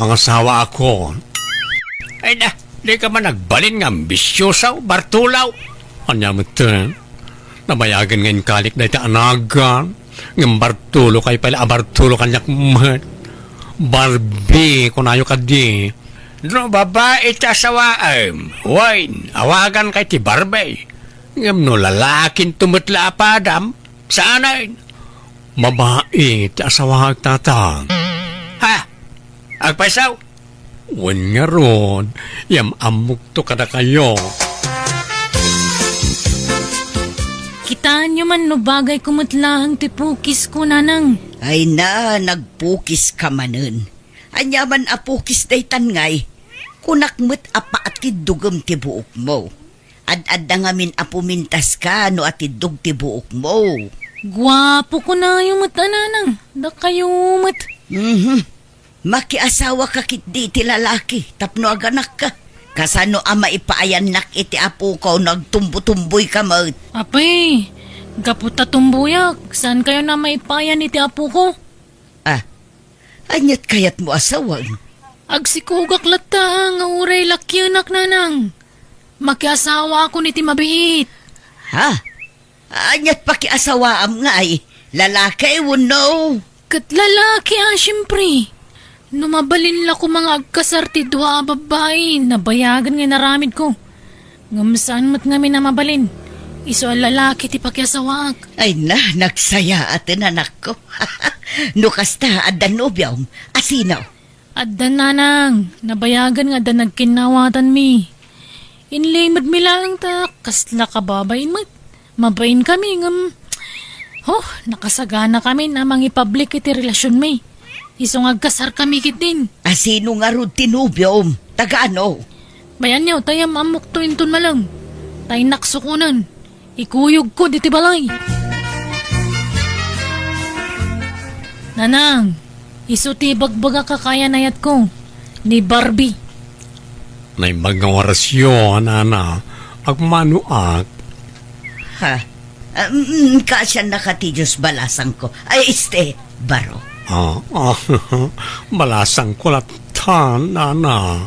mga sawa ako. Ay na, di ka man nagbalin nga ambisyosaw, Bartulaw. Anya mo ito, nabayagan ngayon kalik na ito anagan. Ng Bartulo kay pala, Bartulo kanyak mat. Barbie, kunayo ka di. No, babae ta sawaam. Wine, awagan kay ti Barbie. Ngam no lalakin tumutla apadam. Saanayin? Babae, ti asawahag tatang. Ha? Agpasaw? Wan nga ron, yam amok to kada kayo. Kitaan nyo man no bagay kumutlang tipukis ko nanang. Ay na, nagpukis ka manen. Anyaman apukis day tangay. Kunakmet apa at tidugam ti buok mo. Ad-ad na ngamin apumintas ka no at tidug ti buok mo. Gwapo ko na yung mata nanang. Da kayo mat. Makiasawa ka kit di ti lalaki, tapno aganak ka. Kasano ama ipaayan nak iti apo ko nagtumbo-tumboy ka mat. Apay, gaputa tumbuyak. Saan kayo na maipayan iti apo ko? Anyat kayat mo asawan. Agsikugak lata nga uray lakyanak nanang. Makiasawa ako niti mabiit. Ha? Anyat pakiasawaam nga ay. Lalaki, no? Kat lalaki syempre. Numabalin la ko mga agkasarti dua babae. Nabayagan nga naramid ko. Ngamsaan mat ngami na mabalin. Iso ang lalaki ti pakiasawaak. Ay na, nagsaya atin anak ko. Nukasta at danobyaw, asinaw. Adda nanang, nabayagan nga da nagkinawatan mi. Inlimad mi lang ta, kasla kababayin mat. Mabayin kami ngam. Nakasagana kami na mangipublic iti relasyon mi. Isong agkasar kami kit din. Asino nga ron tinubyaw, taga ano? Bayan niyo, tayam amok to inton malang. Tay naksukunan. Ikuyog ko diti balay. Nanang, isuti bagbaga kakaya nayat ko. Ni Barbie. Nay mga orasyon, ana, agmanuak. Ha? Kasya nakatijos balasang ko. Ay, baro. Balasang kulatan, ana.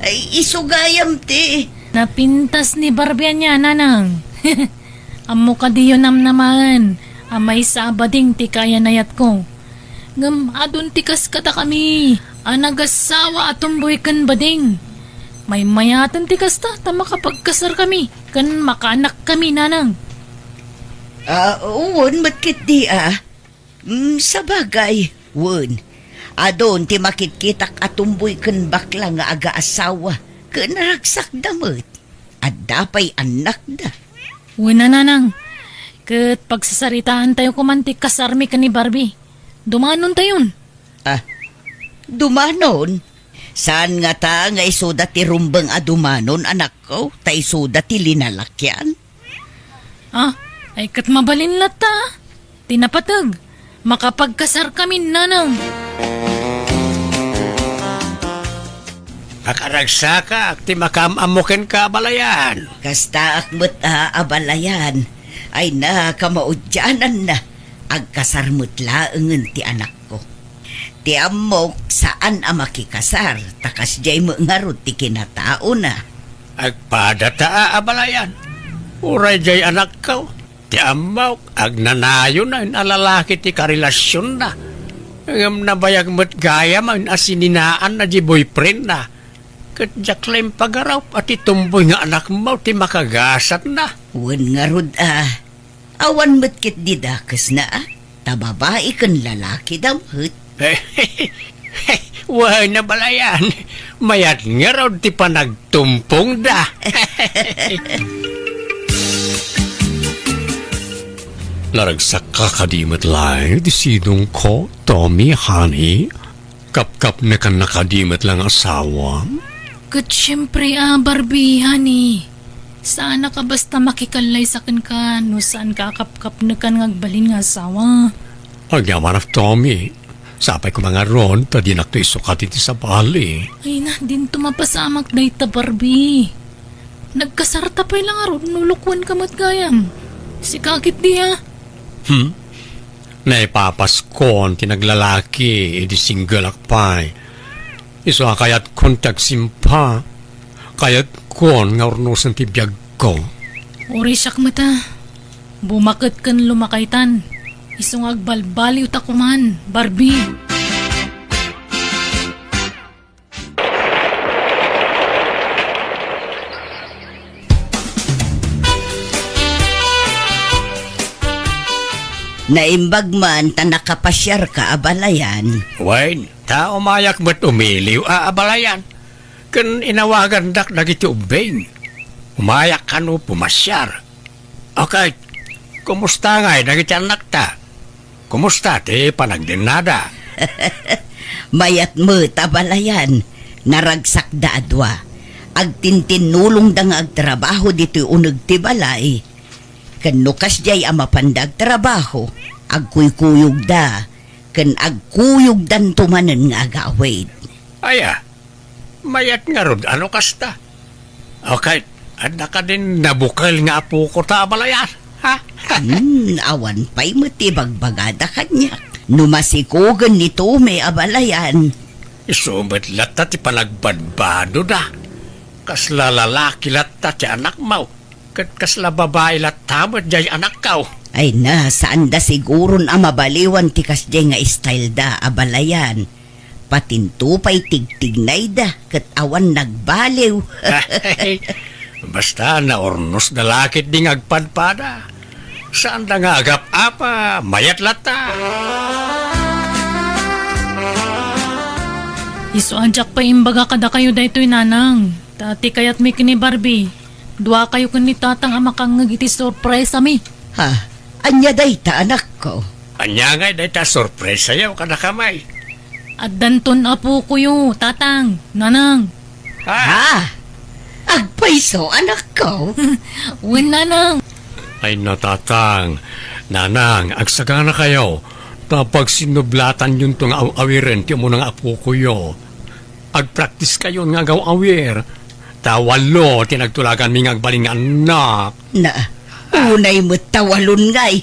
Ay, isugayam ti. Napintas ni Barbie niya, nanang. Amo ka diyo namnaman. Amay sabading ti kaya nayat ko. Ngam adun tikas kata kami. Anagasawa atumboy kan bading. May mayatan tikas ta makapagkasar kami. Kan makaanak kami, nanang. Uwan, matkit di sa bagay, wun. Adon ti makitkitak atumboy kan bakla nga aga-asawa. Kan ragsak damot. At dapay anak da. Wala, nanang. Kat pagsasaritaan tayo kumantik kasarmi ka ni Barbie. Dumanon tayon. Dumanon? Saan nga ta nga isuda ti rumbang dumanon, anak ko? Ta isuda ti linalakyan? Ay kat mabalin lata. Tinapatag. Makapagkasar kami, nanang. Akaragsaka, ti makamamukin ka balayan. Kasta akmet abalayan. Ay na, kamaudyanan na. Agkasarmut laengen ti anak ko. Ti amok saan makikasar. Takas jay mo ngarot ti kinatao na. Agpadata abalayan. Uray jay anak ko. Ti amok, agnanayo na alalaki ti karelasyon na. Ngam nabayag mo't gaya man asininaan na di boyfriend na. Kat jaklem pagaraw at itumboy nga anak mo ti makagasat na. Wan ngarod awan matkit didakas na tababae kan lalaki damhut. Wah na balayan. Mayat nga raw ti panagtumpong da. Laragsak kakadimot lang di sidong ko, Tommy, honey. Kap-kap na kan nakadimot lang asawa. Kat syempre Barbie, honey. Saan ka basta makikalay sa ka, no saan kakap-kap na kan ngagbalin nga asawa. Agyaman of Tommy. Sapay ko mga ron, tadi nakto isukat iti sa bali. Ay na, din tumapasamak day ta Barbie. Nagkasarta pa lang aron, nulukwan ka matgayam. Si kakit diya. Naipapaskon, tinaglalaki, edi single akpay. Iso kayat kontak simpa. Kayat kon nga ornosan ti biyag ko. Uri siyak mata. Bumakit kan lumakaitan. Isong agbalbaliw takuman, Barbie. Naimbag man ta nakapasyar ka abalayan. Wain, ta umayak ba't umiliw aabalayan? Kan inawagan dak dagiti ubeng. Umayak ka no pumasyar. Okay, kumusta nga dagiti anak ta? Kumusta ti panagdinada? Mayat mo tabalayan. Naragsak da adwa. Agtintinulong da nga agtrabaho dito uneg ti balay. Kanukas jay amapandag trabaho. Agkuykuyog da. Kan agkuyog dan tumanen nga agawid. Aya, mayat nga rod, ano kasta? Okay, ada ka din nabukal nga po ko ta abalayan, ha? Awan pa'y matibagbagada kanya. Numasikogan nito may abalayan. Isumat lata ti panagbadbado da. Kasla lalaki lata ti anak mau. Kasla babae lata mo't jay anak kau. Ay na, saan da siguron mabaliwan ti kasjay nga style da abalayan. Patinto pa'y tigtignay da, kat awan nagbaliw. Basta na ornos na lakit ding agpadpada. Saan da nga agap-apa, mayat lata. Iso anjak pa imbaga kada kayo daytoy nanang. Tati kayat may kini Barbie. Dua kayo kani tatang amakang iti surprise ami. Ha, anya day ta anak ko. Anya nga day ta sorpresa yaw kada kamay. At danton apo ko yo, tatang, nanang. Ha? Agpaiso anak ko. Uwin nanang. Ay natatang, nanang, agsagana kayo. Tapag sinublatan yun tong awirin, ti mo ng apo ko yo. Agpractice kayo nga awir. Tawalo, tinagtulagan mi nga agbaling anak. Na, unay mo tawalon ngay.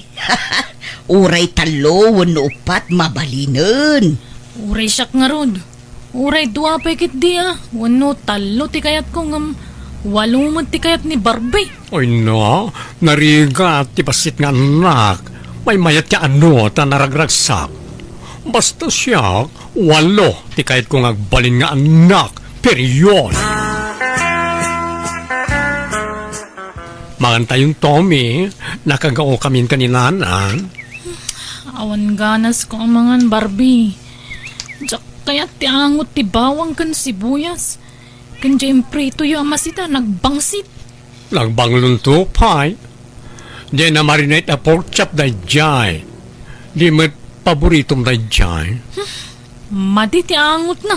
Uray talo, wano upat, mabalinen. Uray siyak nga rod. Uray dua pekit dia. Wano talo ti kayat ko ngam. Walong mo ti kayat ni Barbie. Oy no, narigat, ti pasit nga anak. May mayat ka ano, ta naragragsak. Basta siya, walo, ti kahit kong agbalin nga anak. Period. Maganta yung Tommy, nakagao kami kaninanan. Awan ganas ko ang mga Barbie. Diyak kaya ti angot ti bawang kan sibuyas. Kan dyan prito yung amasita nagbangsit. Nagbanglunto pay. Di na marinate na pork chop na jay. Di met paboritom na jay. Madi ti angot na.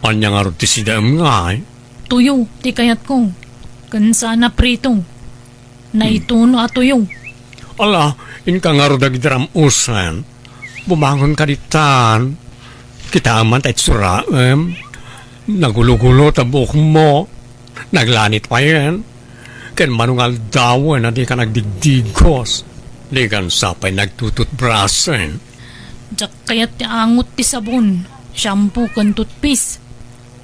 Anya nga rin ti sidam nga eh. Tuyo ti kayat ko. Kan sana prito. Naituno at tuyo. Ala, in ka nga rin dagdaram usan. Bumangon ka ditan. Kita aman tayo suraem. Nagulo-gulo tabok mo. Naglanit pa yan. Ken manungal dawan na di ka nagdigdigos. Di kan sapay nagtututbrasen. Diyak kaya ti angot ti sabon. Shampoo kan toothpaste.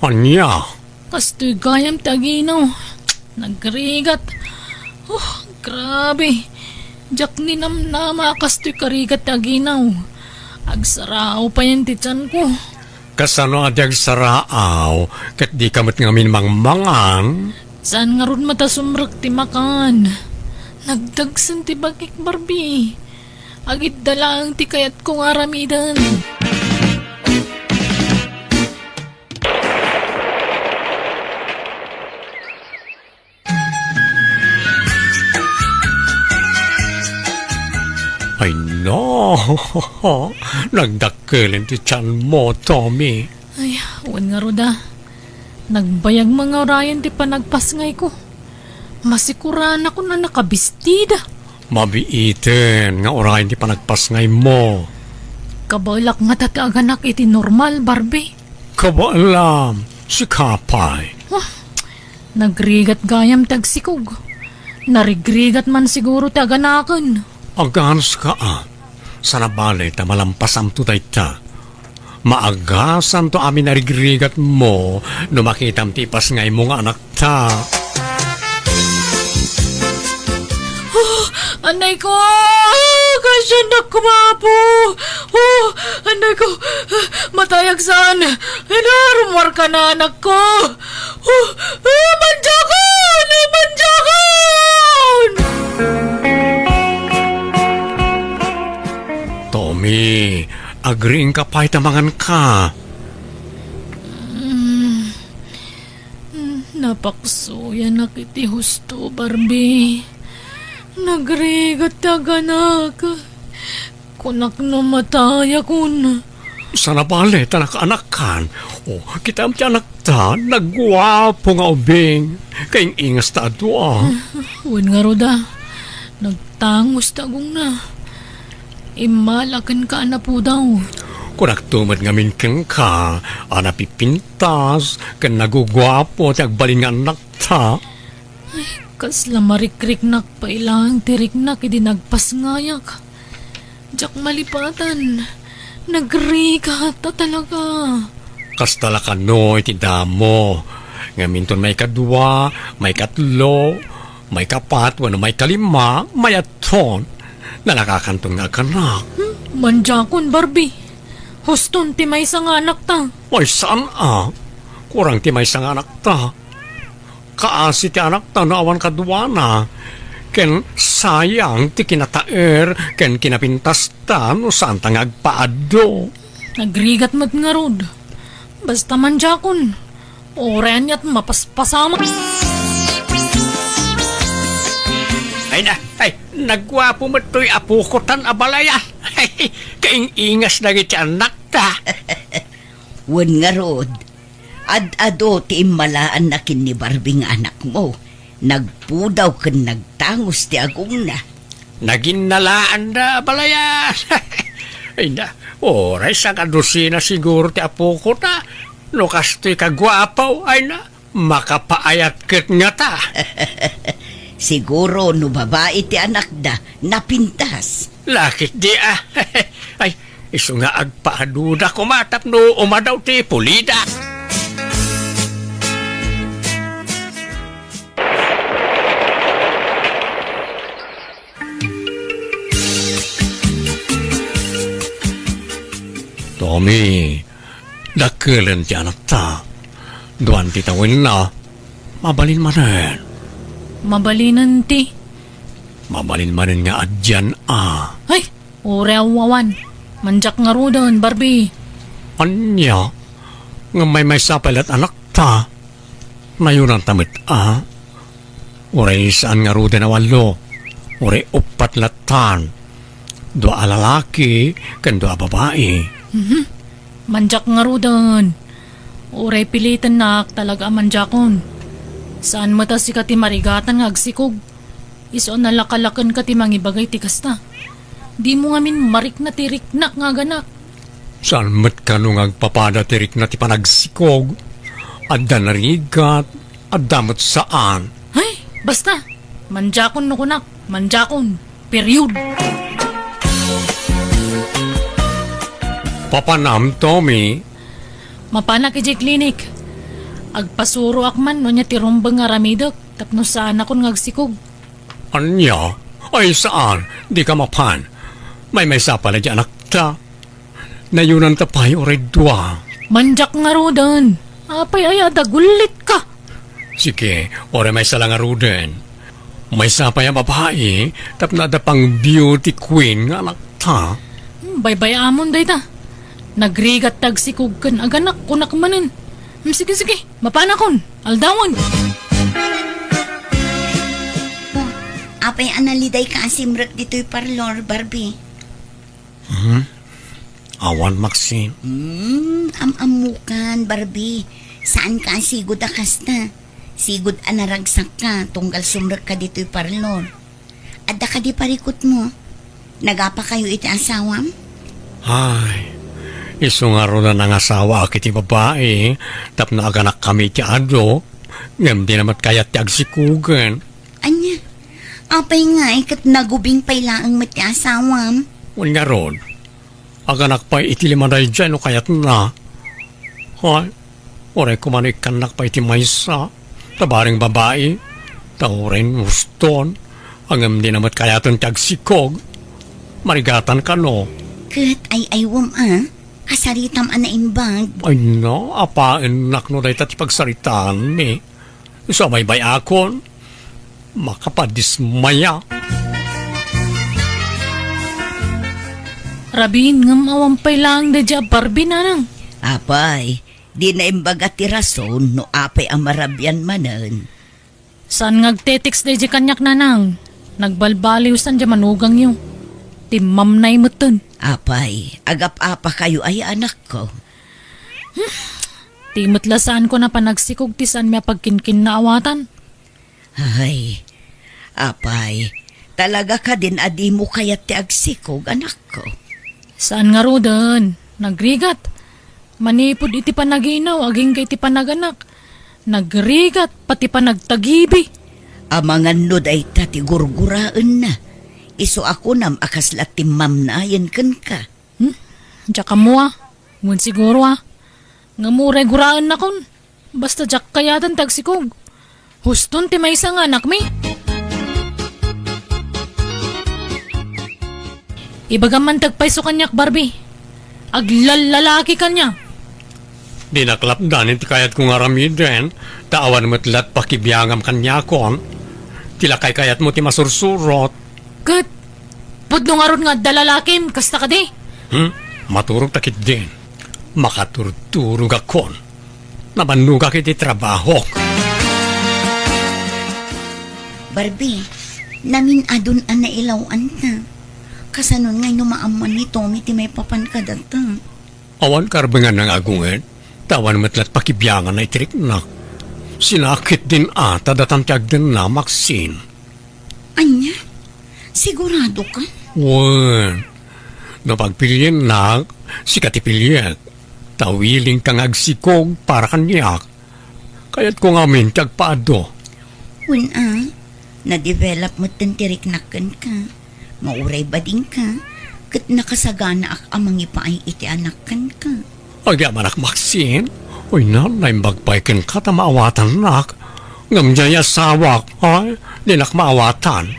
Anya? Kastoy gayam ti aginaw. Nagrigat. Oh, grabe. Diyak ni namnama kastoy karigat ti aginaw. Agsarao pa yan ti tiyan ko. Kasano adyag saraaw, kat di kamot ngamin mangmangan. Saan nga ron mata sumrak ti makan? Nagdagsan ti bagik Barbie. Agit dalang ti kayat kong aramidan. Ay no, nagdakkelin ti tiyan mo, Tommy. Ay, uwan nga roda. Nagbayag mga orayan ti panagpasngay ko. Masikuran ako na nakabistida. Mabiiten nga orayan ti panagpasngay mo. Kabalak nga tataganak iti normal, Barbie. Kabaalam, si Kapay. Nagrigat gayam tagsikog. Narigrigat man siguro taganakan. Aganos ka Sa nabali ta malampasam tutay ta. maagasan to amin narigrigat mo no makitam tipas nga imong anak ta. Anay ko! Kasya na kumapo! Oh, anay ko! Matayag saan? Inarumar ka na, anak ko! Oh, manjakon! Manjakon! Tommy, agreeing ka pa itamangan ka. Napaksuya na kiti husto, Barbie. Nagrigat taganak. Kunak na mataya kun. Sana bale, tanak-anakan. O, kita ang anak ta, nagwapo nga ubing. Kayong ingas ta adwa. Wen nga roda. Nagtangos tagong na. Imalakan ka na po daw. Kunak tumad nga minkeng ka, anapipintas, kan nagugwapo, tagbalin nga anak ta. Kasla marikrik-nak pa ilang tirik-nak idi nagpasngayak. Jak malipatan. Nagrika ta talaga. Kastala ka no, itidamo. Nga minton may kadwa, may katlo, may kapat, wano may kalima, may aton. Na nakakantong nga kanak. Manjakon, Barbie. Huston ti may sa nga anak ta. Ay, saan kurang ti may sang anak ta. Kaasi ti anak ta na awan kadwa na. Ken sayang ti kinataer, ken kinapintas ta no saan ta nga agpaado. Nagrigat mat nga rod. Basta manjakon. Oren yat mapaspasama. Ay, nagwapo mo to'y apukotan abalaya. Kaing ingas na ti anak ta. Wen nga rod, ad-ado ti immalaan na kin ni Barbie nga anak mo. Nagpudaw ken nagtangos ti agong na. Naginnalaan na abalaya. Ay na, oray sa kadusina siguro ti apukot na. No kasto'y kagwapaw, ay na, makapaayat ket nga ta. Siguro no babae ti anak da napintas. Lakit di Ay, iso nga agpaaduda kumatap no umadaw ti pulida. Tommy, dakilan ti anak ta. Duan ti tawin na, mabalin manen. Mabalinan ti. Mabalin manen nga adyan Ay, orewawan. Manjak nga rodon, Barbie. Anya, nga may sapalat anak ta. Mayunan tamit Uray saan nga rude na walo. Uray upat latan. Dua lalaki, kan dua babae. Manjak nga rodon. Oray pilitan nak talaga manjakon. Saan mata si kati marigatan nga agsikog? Iso nalakalakan kati mangibagay ti kasta. Di mo ngamin marik na tiriknak nga ganak. Saan mat ka nung agpapada tirik na ti panagsikog? Adda narigat, adamot saan? Ay, basta. Manjakon no kunak. Manjakon. Period. Papanam, Tommy. Mapanak iji klinik. Agpasuro akman no niya tirumbang nga ramidok tapno saan akon ngagsikog. Anya? Ay saan? Di ka mapan. May sapala di anak ta. Nayunan ta pa'y oray dua. Manjak nga rodan. Apay ay adagulit ka. Sige, oray may salang aruden. May sapay ang babae, tapno ada pang beauty queen nga anak ta. Baybay amon day ta. Nagrigat tagsikog kan aganak kunak manin. Sige, mapanakon. Aldawan. Apay analiday ka asimrat dito'y parlor, Barbie. Awan, Maxine. Amamukan, Barbie. Saan ka sigod akasta? Sigod anaragsak ka, tunggal sumrak ka dito'y parlor. Adda ka di parikot mo. Nagapa kayo iti asawam? Ay, iso nga ro na nangasawa kiti babae, tapno aganak kami ti ado, ngam di namat kayat ti agsikugan. Anya, apay nga ikat nagubing pailaang mati asawam. Wan nga ron, Aganak pa iti limaday dyan o kayat na. Hay, oray kumanik kanak pa iti maysa. Tabaring babae. Taurin muston. Angam di namat kayatan tagsikog. Marigatan ka no. Kat ay aywam kasaritam ana imbag. Ay no, apain nak no day tati pagsaritaan ni. So may bayakon. Makapadismaya. Rabin, ngam awampay lang da Barbie nanang. Apay, di na imbaga ti rason no apay ang marabyan manan. Saan ngagtetext da kanyak nanang? Nagbalbaliw san dya manugang yung. Timam na imuton. Apay, agap-apa kayo ay anak ko. Timutlasaan ko na panagsikog ti san may pagkinkin na awatan. Ay, apay, talaga ka din adi mo kayat ti agsikog, anak ko. Saan nga ro dan? Nagrigat. Manipod iti panaginaw, aging kay ti panaganak. Nagrigat, pati panagtagibi. Amangan no day tati gurguraan na. Iso ako nam akaslat ti mamnayan kan ka. Diyak ka mo Ngun siguro Nga mo reguraan na kon. Basta diyak kayatan tagsikog. Huston ti may isang anak mi. Ibagaman tagpaiso kanyak Barbie. Aglalaki kanya. Di naklapdan iti kayat kong aramiden. Taan mo't pakibiyangam kanya kon. Tilakay kayat mo ti masursurot. Kat, pudno nga ron nga dalalakim, kasta ka di. Maturog takit din. Makaturturog akon. Nabanuga kiti trabaho. Barbie, namin adun an nailawan na. Kasanon ngay numaaman ni Tommy ti may papan ka data. Awan karbangan ng agungan. Tawan matlat pakibiyangan na itirik na. Sinakit din ata datantiyag din na Maxine. Anya? Sigurado ka? Wan. Napagpilyan na, sikatipilyan. Tawiling kang agsikog para kanyak. Kaya't ko nga mintag paado. Na-develop mo tintiriknakan ka. Mauray ba din ka? Kat nakasagana ak amang ipaay iti anakan ka. Agyaman ak Maxine. Uy na, naimbagpaikin ka ta maawatan nak. Ngamdya yasawak, ay, dinak maawatan.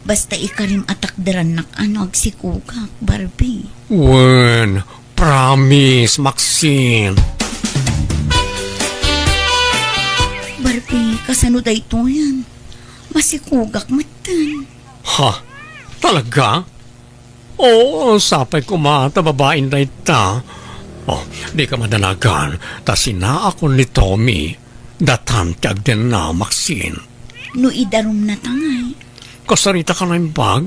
Basta ikarim atakdaran nak ano agsikugak, Barbie. Wan, promise, Maxine. Barbie, kasano da ito yan? Masikugak matan. Ha? Talaga? Oo, sapay ko babain na ita. Oh, di ka madanagan. Ta sinaakon ni Tommy. Datan tiyag din na, Maxine. No idarum na tangay. Kasarita ka na yung bag.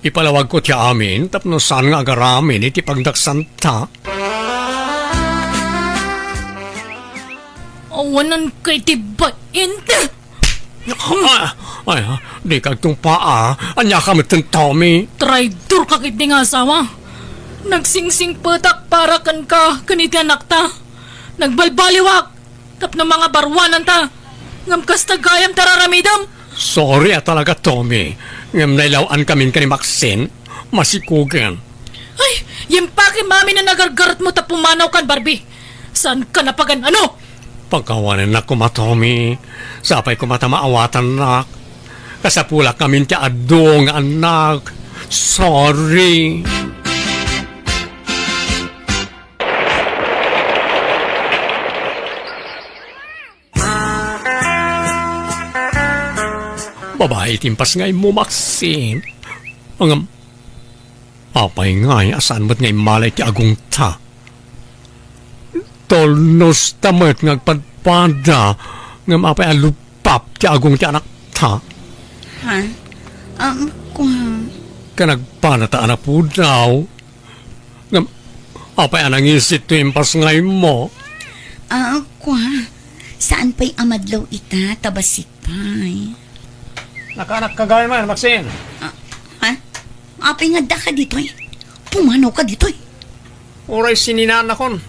Ipalawag ko tiya amin, tapno saan nga agaramin, iti pagdaksanta. Awanan kay tibain. Ay, di kag tong paa. Anya ka matang Tommy. Traitor ka kit nga asawa. Nagsingsing patak para kan ka kaniti anak ta. Nagbalbaliwak. Tapno mga barwanan ta. Ngam kasta gayam tararamidam. Sorry talaga, Tommy. Ngam nailawan kami ka ni Maxine. Masikugan. Ay, yung paki mami na nagargarat mo ta pumanaw kan Barbie. Saan ka napagan ano? Pagkawanan na kuma, Tommy. Sapay ko maawatan na. Kasapulak kami ti adong anak. Sorry. Babae timpas ngay mo, Maxine. Ang apay ngay, asan mo't ngay malay ti agong ta. Tolnos tamat ngagpadpada ngam apay alupap ti agong ti anak ta. Ha? Kanagpanata anak po daw. Ngam apay anang isit to impas ngay mo. Saan pa'y amadlaw ita tabasit pa'y? Nakanak kagaya man, Maxine. Ha? Apay nga da ka dito eh. Pumanaw ka dito eh. Uray sininana kon.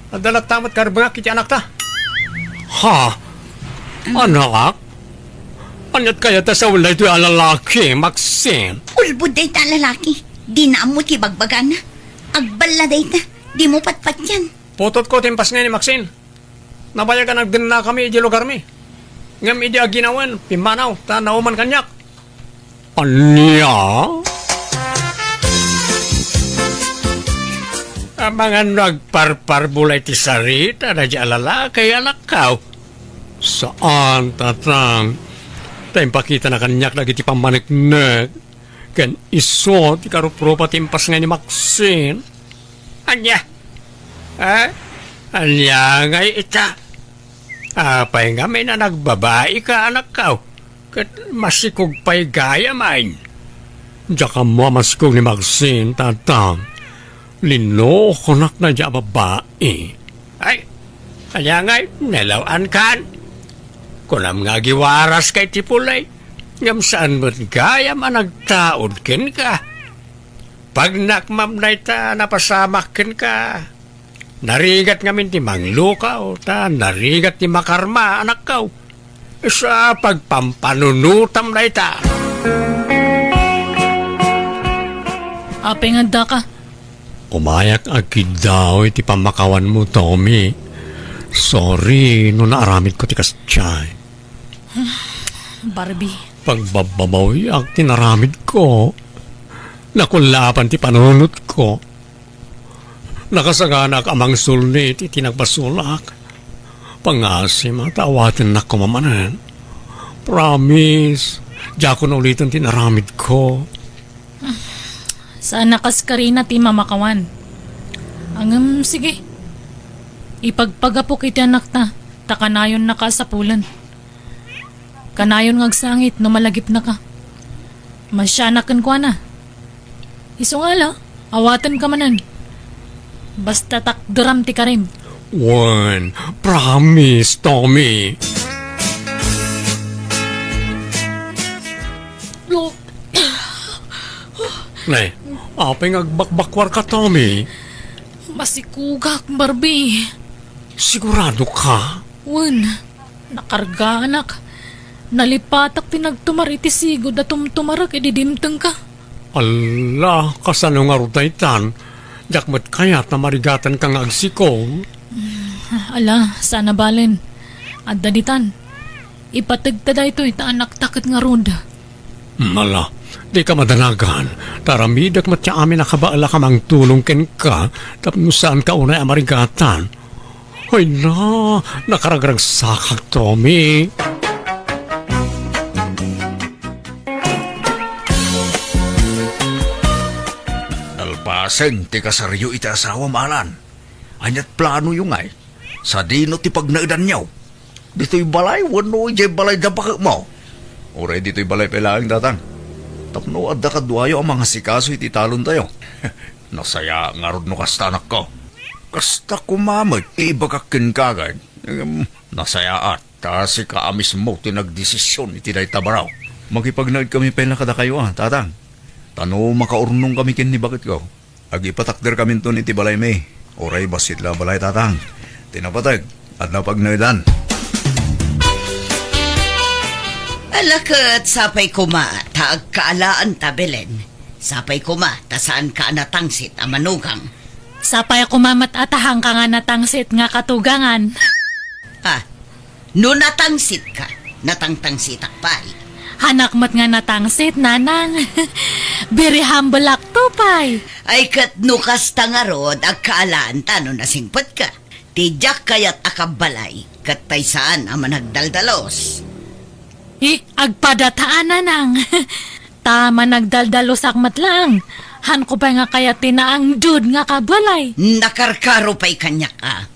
Adalat tamat karbanga kiti anak ta. Ha? Anak? Anyat kaya ta sa wala ito alalaki, Maxine? Ulbud day ta lalaki. Di na mo ti bagbagan na. Agbaladay na. Di mo patpat yan. Putot ko timpas nga ni Maxine. Nabayagan ang na kami di lugar mi. Ngam idi aginawan, pimbanaw, ta nauman kanyak. Anya? Ang mga nagparpar bulay ti sarita na di alala kay anak kao. Saan, tatang? Tayong pakita na kanyak lagi ti pamaniknek. Kan iso ti karupropa timpas nga ni Maxine. Anya? Anya ngay ita? Apay nga may na nagbabae ka anak kao. Kat masikog pa'y gaya main. Diya ka mo masikog ni Maxine, tatang. Linokonak na diya babae. Ay, anya ngay, nalawan kan. Kunam nga giwaras kay tipulay. Ngam saan mo't gaya managtaod kin ka. Pag nakmam na ita napasamak kin ka. Narigat ngamin ti mangluka o ta narigat ti makarma anak kaw. Sa pagpampanunutam na ita. Apenganda ka. Umayak agid daw iti pamakawan mo, Tommy. Sorry, no naaramid ko ti kastiyay. Barbie. Pagbababaw ang tinaramid ko. Nakulapan ti panunot ko. Nakasaganak amang sulnit iti nagbasulak. Pangasim at awatin na kumamanan. Promise, diya ko na ulitin tinaramid ko. Saan nakas ka rin ti mamakawan? Sige. Ipagpagapok iti anak ta, takanayon na ka sa pulan. Kanayon ngagsangit no malagip na ka. Masyanakan ko na. Iso nga la, awatan ka manan. Basta takduram ti karim. One, promise, Tommy. Nay, apeng agbakbakwar ka, Tommy. Masikugak, Barbie. Sigurado ka? Wan, nakarga anak. Nalipatak tinagtumar iti sigod at tumtumarak ididimtang ka. Allah, kasano nga rutaytan. Jakmat kayat na marigatan kang agsikong. Ala, sana balen. At daditan. Ipatagtada ito ita anak takot nga roda. Mala, di ka madanagan. Taramidak matya amin nakabaala ka mang tulong ken ka. Tapno saan ka unay amarigatan. Ay na, nakaragrag sakak, Tommy. Alpasen, ti kasaryo iti asawa malan. Anyat plano yung ay. Sa dino ti pagnaidan niyaw. Dito'y balay, wano jay balay dapak mo. Oray dito'y balay pelaang datang. Tapno adda kadwayo ang mga sikaso iti talon tayo. Nasaya nga rod no kasta anak ko. Kasta kumamag, ibagakin kagad. Nasaya at si kaamis mo tinagdesisyon iti day tabaraw. Magipagnaid kami pela kada kayo tatang. Tano makaurnong kami kin ni bakit ko. Agipatakder kami to iti balay may. Oray basit la balay tatang. Tinapatag at napagnaidan. Alakat, sapay kuma, taag kaalaan tabelen. Sapay kuma, tasaan ka natangsit amanugang. Sapay ako mamat atahang ka nga natangsit nga katugangan. No natangsit ka, natangtangsit akpay. Hanak mat nga natangsit, nanang. Very humble aktupay. Ay kat nukas tangarod, ag kaalaan tano nasingpot ka. Tijak kayat akabalay, kat taysaan ama nagdaldalos. Agpadataan nanang. Tama nagdaldalos akmat lang. Han ko ba nga kaya tinaang jud nga kabalay? Nakarkaro pa'y kanyak ka.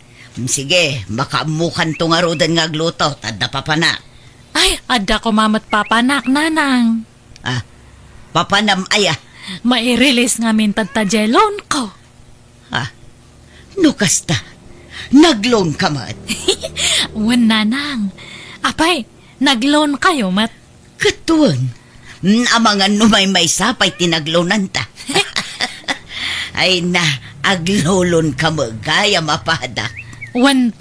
Sige, makaamukan to nga rodan nga gluto, tadda papanak. Ay, adda ko mamat papanak, nanang. Papanam aya. Mai-release nga mintad ta jelon ko. Nukasta, nagloan ka mat. Wan, nanang. Apay, nagloan kayo, mat. Katuan, amangan numay may sapay tinaglonan ta. Ay na, aglolon ka magaya mapada. Wan,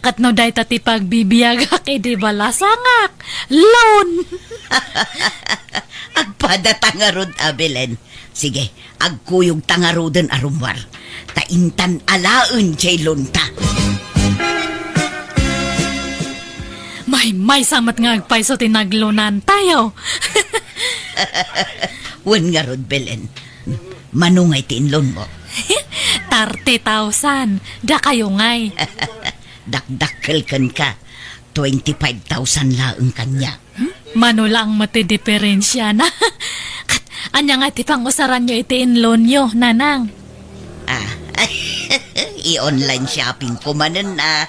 katno day tati pagbibiyagak, di balasangak. Loan. Pada tangarod, Belen. Sige, agkuyog tangarodan arumwar. Taintan alaun jay lunta. May samat nga agpay so tinaglunan tayo. Wan nga rod, Belen. Manungay tinlon mo. 30,000. Da kayo ngay. Dakdakkel kan ka. 25,000 laang kanya. Manula ang matidiferensya na. Anya nga ti pang usaran nyo iti inloan nyo, nanang. I-online shopping ko manan na.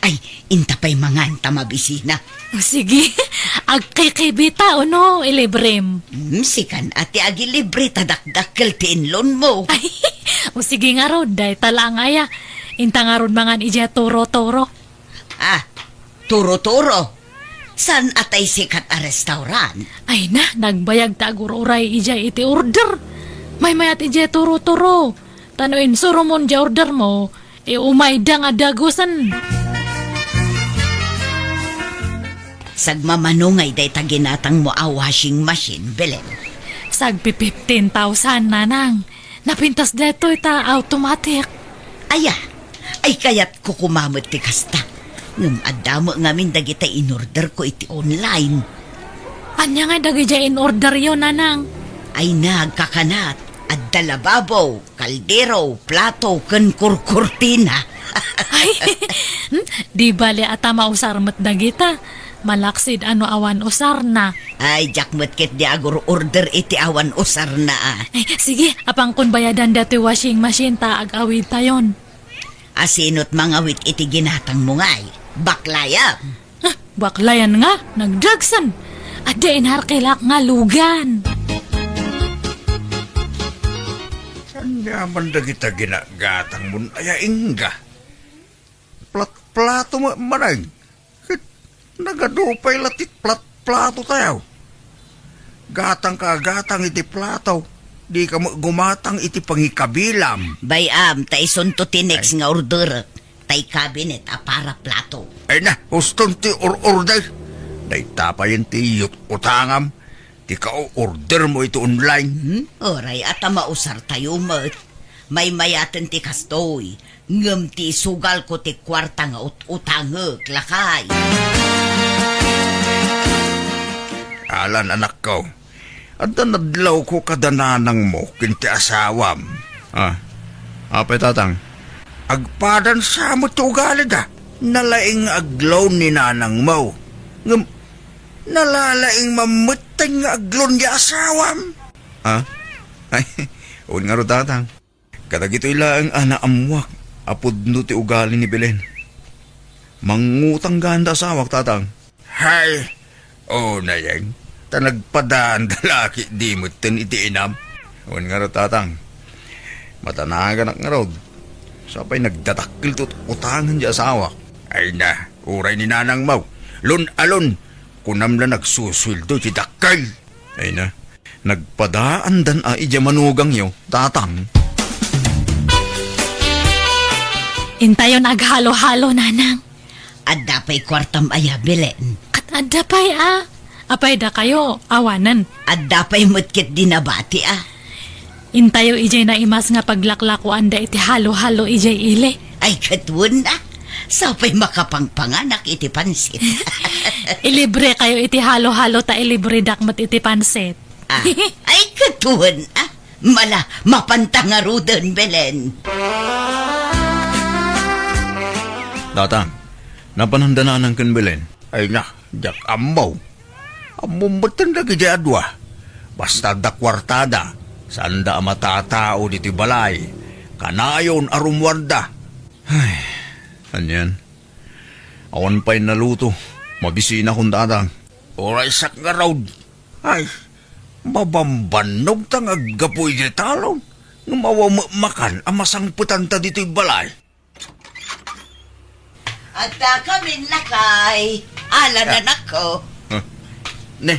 Ay, intapay mga mabisina. O sige, agkikibita o no, ilibrem. Sikan ati agi libre tadakdakkel ti inlon mo. Ay, o sige nga rod, dahi tala nga ya. Inta nga rod mga ija turo-turo. Turo-turo. San atay sikat a restaurant? Ay na, nagbayag tagururay ija iti order. May mayat ija turo-turo. Tanuin surumon ja order mo, umay da nga dagusan. Sagmamanungay day taginatang mo a washing machine, Belen. Sagpi 15,000 nanang. Napintas deto ita automatic. Ay kayat ko kumamot ti kasta. Ngam adamo ngamin dagita in-order ko iti online. Anya nga dagi ja in order yon nanang. Ay nagkakanat. At dalababo, kaldero, plato, ken kurkurtina. Ay, di bali ata mausarmat dagita. Malaksid ano awan usar na. Ay, jakmet ket di agur order iti awan usar na. Ay, sige, apang kun bayadan dati washing machine ta ag-awid tayon. Asinot mangawit iti ginatang mungay. Baklaya. Baklayan nga, nagdragsan. At diin harkilak nga lugan. Yaman da kita ginagatang mun aya ingga. Plato manay. Nagadupay latit plato tayo. Gatang ka gatang iti plato. Di ka gumatang iti pangikabilam. Bayam, taison to tinex nga order. Tay cabinet a para plato. Ay na, uston ti order. Day tapayin ti utangam. Di ka order mo ito online. Oray, at mausar tayo mat. May mayaten ti kastoy. Ngam ti sugal ko ti kwarta nga utangag lakay. Alan anak ko. At nadlaw ko kadananang mo kinti asawam. Apay tatang. Agpadan sa mo ti ugali da. Nalaing aglaw ni nanang mo. Ngam, nalalaing mamutang nga aglon di asawam. Ay, un nga ro tatang. Kadagito ila ang anaamwak. Apod no ti ugali ni Belen. Mangutang ganda asawak tatang. Hay, na yan. Tanagpadaan dalaki di mo tin iti inam. Un nga ro tatang. Matanagan nga ro. Sapay nagdatakil to't utangan di asawak. Ay na, uray ni nanang mo. Lun-alon, kunam na nagsuswildo ti dakal. Ay na, nagpadaan dan a ija manugang yo, tatang. Intayon aghalo-halo nanang. Adda pa'y kwartam aya, Belen. At adda pa'y apay da kayo, awanan. Adda pa'y mutkit dinabati Intayo ijay na imas nga paglaklakuan da iti halo-halo ijay ile. Ay katwon na. Sapay makapangpanganak iti pansit. Ilibre kayo iti halo-halo ta ilibre dakmat iti pansit. Ay katwon Mala, mapantangarudan, Belen. Tatang, napanhanda na ng kan Belen. Ay na, jak amaw. Amumbutan na gidi adwa. Basta da kwartada. Sanda matatao diti balay. Kanayon arumwarda. Ay, anyan. Awan pa'y naluto. Mabisina kong tatang. Oray sak nga raw. Ay, mabambanog tang aggapoy di talon. Numawa makan amasang putanta dito'y balay. At kami lakay. Ala na nako. Ne,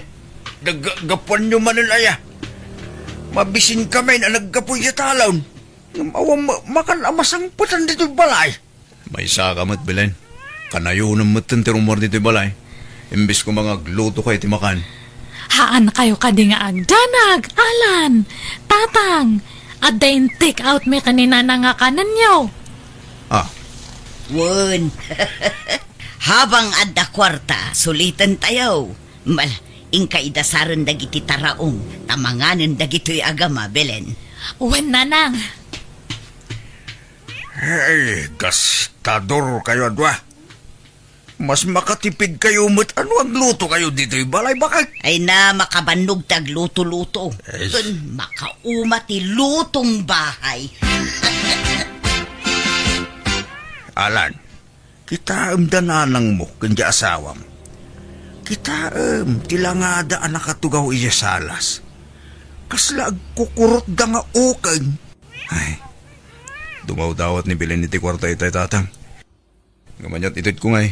naggapuan nyo manilaya. Mabisin kami na naggapoy di talon. Numawa makan amasang putan dito'y balay. May sakamat, Belen. Kanayo ng matantirumor dito balay. Imbis ko mga gluto kayo timakan. haan kayo kadi nga agdanag, Alan, tatang, at dain take out me kanina na nga kanan nyo. Ah, Wen. Habang adda kwarta, sulitan tayo. Ingka idasaran dagiti taraong, tamanganan dagito'y agama, Belen. Uwen, nanang. hey, gastador kayo adwa. Mas makatipid kayo mo't ano ang luto kayo dito'y balay bakit? Ay na makabanog tag luto-luto. Yes. Kun makauma ti lutong bahay. Alan, kita dananang mo kanya asawam. Kita tilangada ang nakatugaw iya salas. Kasla agkukurot da nga ukag. Ay, dumaw-dawat ni Belen iti kwarta itay tatang. Ngamanyat itit ko ngay,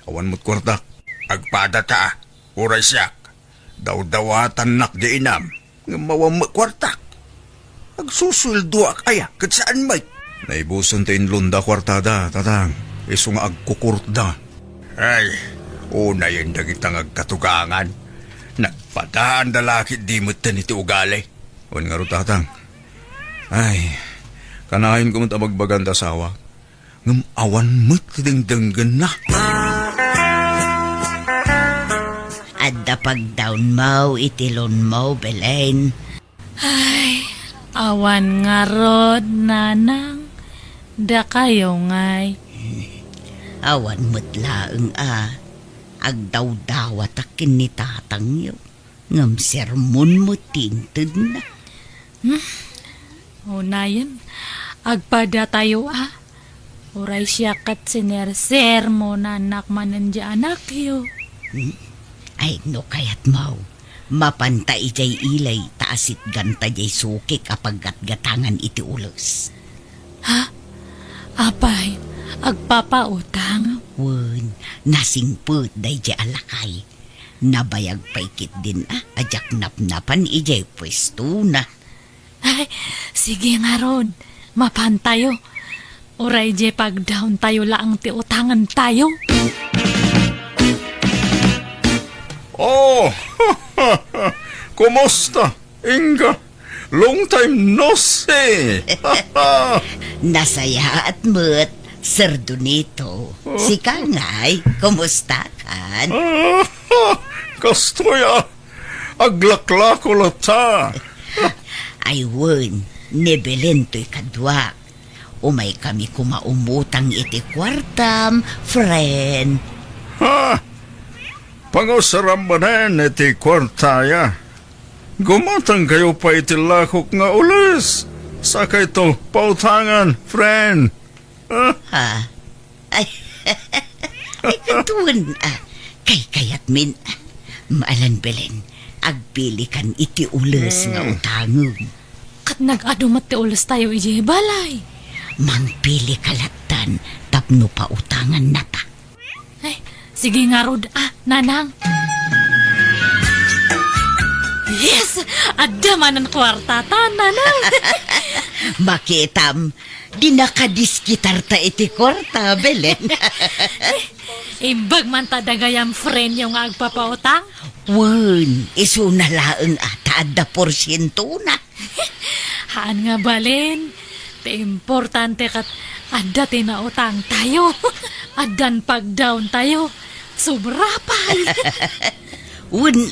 awan mo't kwarta. Agpada ta, uray siyak. Daw-dawatan nak di inam, ngamawam mo kwarta. Agsusuldo ak aya, kat saan may? Naibusan tayo lunda kwartada, tatang. Iso nga agkukurot da. Ay, una yung dagitang agkatugangan. Nagpadaan dalakit di mo tan iti ugali. On nga ro tatang. Ay, kanahin ko mo't abagbagan tasawa. Ngam awan mo't dingdanggan na. Adda pag-down mo, itilon mo, Belen. Ay, awan nga rod, nanang. Da kayo ngay. Awan mo't laeng agdaw-dawat akin ni tatang yo. Ngam sermon mo tinted na. Unayan, agpada tayo Uray siya kat sinerser mo na anak manan di anak yo. Ay no kayat mau. Mapanta ijay ilay taasit ganta jay suki kapag gatgatangan iti ulos. Apay, agpapautang. Wen, nasingput day jay alakay. Nabayag paikit din ajak napnapan ijay pwesto na. Ay, sige nga rod, mapan tayo. Uray je pag down tayo laang ti utangan tayo. Oh, kumusta, Inga? Long time no see. Nasaya at mut, Sir Donito. Si Kangay, kumusta kan? Kastoya, aglakla ko lata. Ay wen, nebelen to'y kadwa. Umay kami kumaumutang iti kwartam, friend. Ha? Pangusarambanan iti kwartaya. Gumatang kayo pa iti lakok nga ulis. Saka ito pautangan, friend. Ha? Ay, ay katun. Kay kayat min. Maalan Belen, agpili kan iti ules nga utangog. Kat nag-adumat ti ulas tayo ije balay. Mangpili kalatan, tapno pa utangan na ta. Ay, sige nga rod, nanang. Yes! Adda man ang kwarta nanang. Makitam, di nakadiskitar ta iti kwarta, Belen. Ibag man tadagayam friend yung agpapautang. Wen, iso na laeng taada porsyento na. Haan nga balen, te importante kat adda tinautang tayo. Addan pag down tayo. Sobra pa. Wen,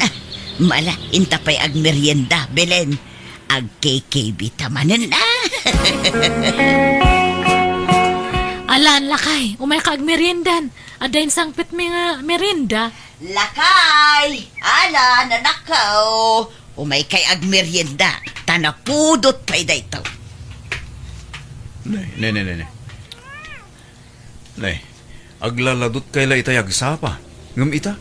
mala, intapay ag merienda, Belen. Ag KKB tamanan na. Alan lakay, umay ka ag merindan. Adain sangpit mi nga merinda. Lakay! Ala, nanakaw! Umay kay ag merienda. Tanapudot pa'y daytaw. Ne. Nay, aglaladot kay la itay agsapa. Ngam ita,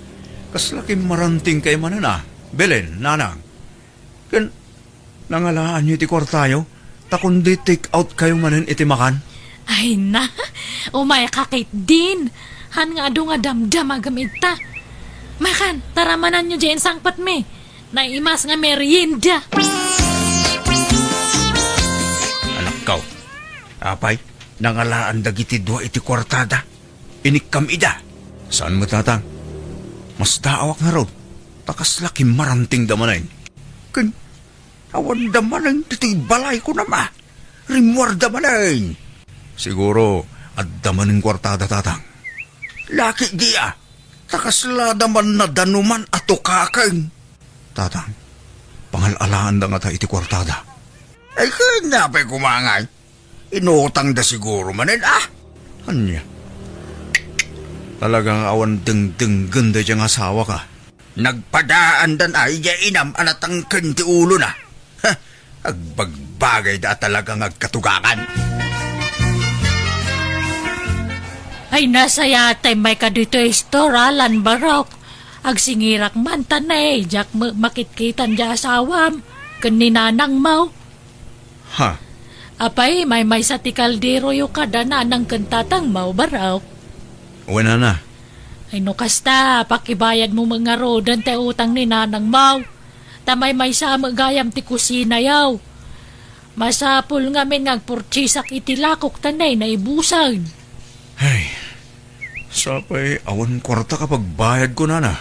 kaslaki maranting kay manana. Belen, nanang. Kan, nangalaan nyo iti kwartayo, takundi take out kayo manan iti makan. Ay na, umay kakit din. Han nga adu nga damdam agamit ta. Makan, taramanan nyo dyan sangpat me. Naimas nga merienda. Anak kaw, apay, nangalaan dagiti dua iti kwartada. Inikam ida. Saan mo tatang? Mas daawak nga ron. Takas laki maranting damanay. Kan, awan damanay, titi balay ko na ma. Rimwar damanay. Siguro, at damaning kwartada tatang. Laki dia, takas la daman na danuman ato kakang. Tatang, pangalalaan da nga ta iti kwartada. Ay kanapay kumangay. Inutang da siguro manin Anya? Talagang awan deng-deng ganda diyang asawa ka. Nagpadaan dan ay inam anatang ti ulo na. Ha, agbagbagay da talagang agkatugakan. Ay nasa yatay may kadito istoralan barok. Agsingirak man tanay, jak makitkitan di asawam. Kaninanang mau. Ha? Apay may sa tikaldero yung kadana ng kantatang mau barok. Wala na. Ay no kasta, pakibayad mo mga rodan te utang ni nanang mau. Tamay may sa magayam ti kusina yaw. Masapul nga min ngagpurchisak itilakok tanay na ibusag. Ay, sapay awan kwarta kapag bayad ko na.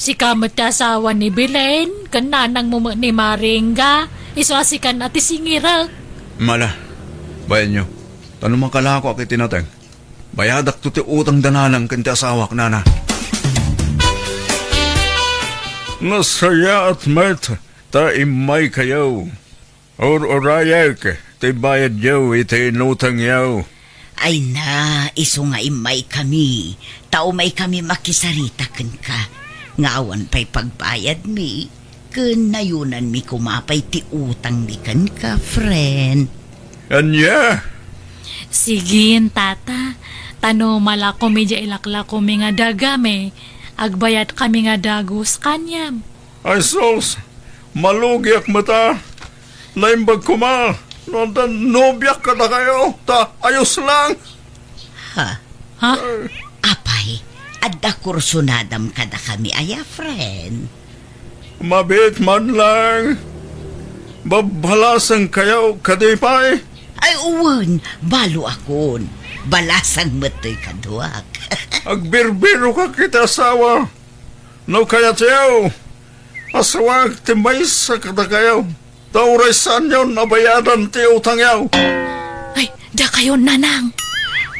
Si kamot ti asawa ni Belen, kan nanang mo ni Maringga, iswasikan at isingira. Mala, bayan nyo. Tanong makalako akit tinateng. Bayadak to ti utang dananang kanti asawak nana. Nasaya at met, ta imay kayaw. Or-orayak, ti bayad yaw, iti inutang yaw. Ay na, iso nga imay kami. Tao may kami makisarita kan ka. Ngawan pa'y pagbayad mi. Kanayunan mi kumapay ti utang mi kan ka, friend. Anya? Sigin, tata. Tano mala ko medya ilakla ko nga dagame. Agbayat kami nga dagos kanyam. Ay sos, malugyak mata. Laimbag kuma, nondan nobyak ka na kayo. Ta, ayos lang. Ha? Ha? Apay, adda kursunadam kada kami, aya, friend. Mabit man lang. Babalasan kayo, kadipay. Ay, uwan, balo akon. Balasang matoy kaduak. Agbirbiro ka kita asawa. No kaya tiyaw. Asawag timay sa kada kayo. Tauray saan yun nabayadan ti utang yaw. Ay, da kayo nanang.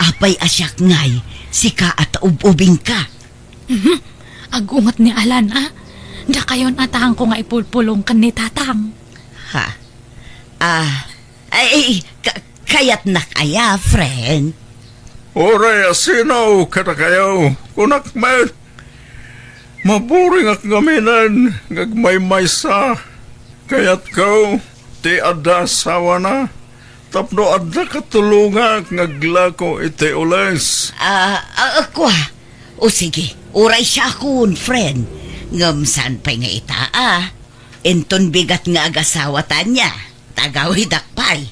Apay asyak ngay, sika at ububing ka. Agungot ni Alan, Da kayon atahang ko nga ipulpulong kan ni tatang. Ha? Kayat na kaya, friend. Oray asinaw kada kayo. Kunak may maburing ak gaminan. Gagmay-may sa. Kaya't ko, ti adda asawa na. Tapno adda katulunga ngaglako iti ules. Ako O sige, uray siya akon, friend. Ngamsan pa'y nga ita, Enton bigat nga agasawa tanya. Tagawid akpay.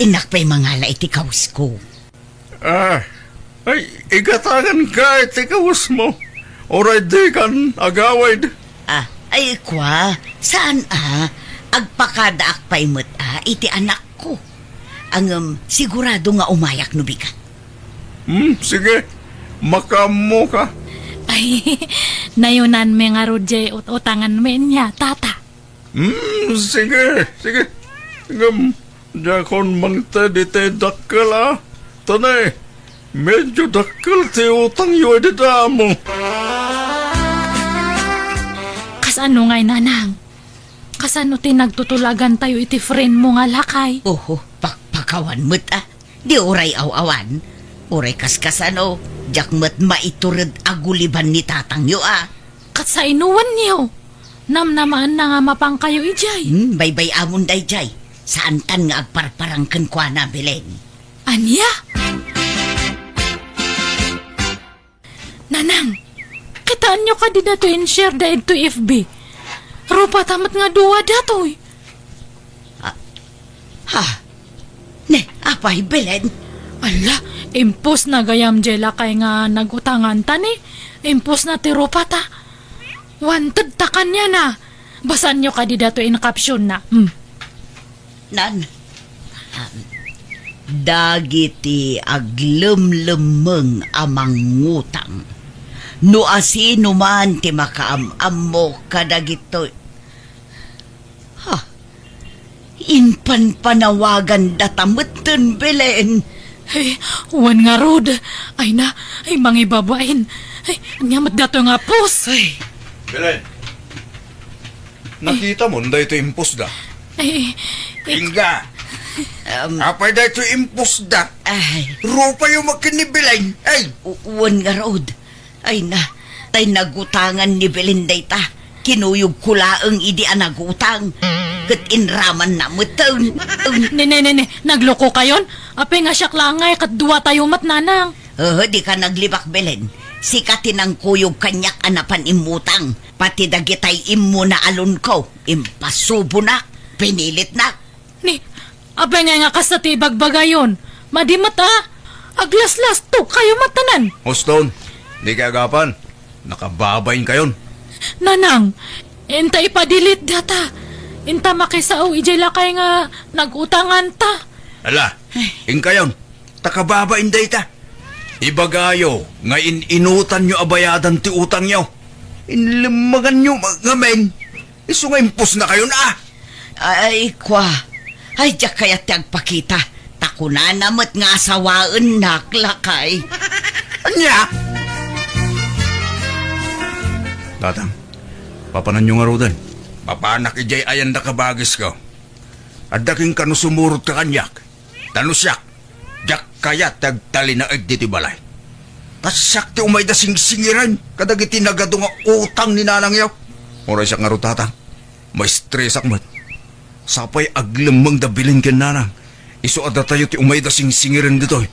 Inak pa'y mangala iti kaus ko. Ay, igatagan ka iti kaus mo. Oray di kan agawid. Ay kwa, saan agpakada akpay mo't iti anak ko. Ang sigurado nga umayak no bigat. Sige, makamo ka. Ay, nayunan me nga rodje utangan me niya, tata. Sige. Jakon mangta di te dakkel Tanay, medyo dakkel ti utang yu edi damo. Kasano ngay nanang? Kasano ti nagtutulagan tayo iti friend mo nga lakay? Oho, pakpakawan mo't Di oray aw-awan. Oray kaskasano, jak mo't maiturad aguliban ni tatang yu Kat sa inuwan niyo. Namnamaan na nga mapang kayo ijay. Baybay amon day jay. Saan tan nga agparparangkan kwa na, Belen? Anya? Nanang, kitaan nyo ka di dato in-share da ito FB. Rupa tamat nga duwa datoy. Ne, apay, Belen? Ala, impos na gayam jela kay nga nagutangan tani. Impos na ti rupa ta. Wanted ta kanya na. Basan nyo ka di dato in caption na. Nan, dagiti aglumlumeng amang ngutang. No asino man ti makaam-am mo kadagito. Ha? Inpan panawagan datameten Belen. Ay, wan nga rod. Ay na, ay mangibabain. Ay, anyamat dato nga pos. Ay, Belen, nakita mo na ito impos da. Ay, Inga, apay da ito impos da. ay, Rupa yung magkinibilain. Ay, uwan nga rod. Ay na, tay nagutangan ni Belen dayta. Kinuyog kulaang idi anagutang. Kat inraman na muton. ne, nagloko kayon? Apay nga siyak langay, kat duwa tayo mat nanang. Di ka naglibak Belen. Sikatin ang kuyog kanyak anapan imutang. Pati dagitay immo na alon ko. Impasubo na. Pinilit na. Ni, apay nga kasati bagbagayon. Madimat aglaslas to kayo matanan. Hoston, di ka agapan. Nakababayin kayon. Nanang, enta ipadilit data. Inta makisao ijay lakay nga nagutangan ta. Ala, kayon. Takababayin day ta. Ibagayo, nga inutan nyo abayadan ti utang nyo. Inlimagan nyo ngamen. Iso nga impos na kayo na. Ay, kwa. Ay, diyak kaya tiyagpakita. Takuna namat nga asawaan naklakay. Anya? Tatang, papanan nyo nga rodan. Papanak ijay ayan da kabagis ko. Adaking kano sumurot ka kanyak. Tanusyak. Jak kaya tagtali na agdi ti balay. Tasyak ti umay da singsingiran. Kadagiti nagado nga utang ni nanang yaw. Oray siya nga ro tatang. May stress akmat. Sapay aglamang da bilin ken nanang. Iso ada tayo ti umay da singsingiran ditoy.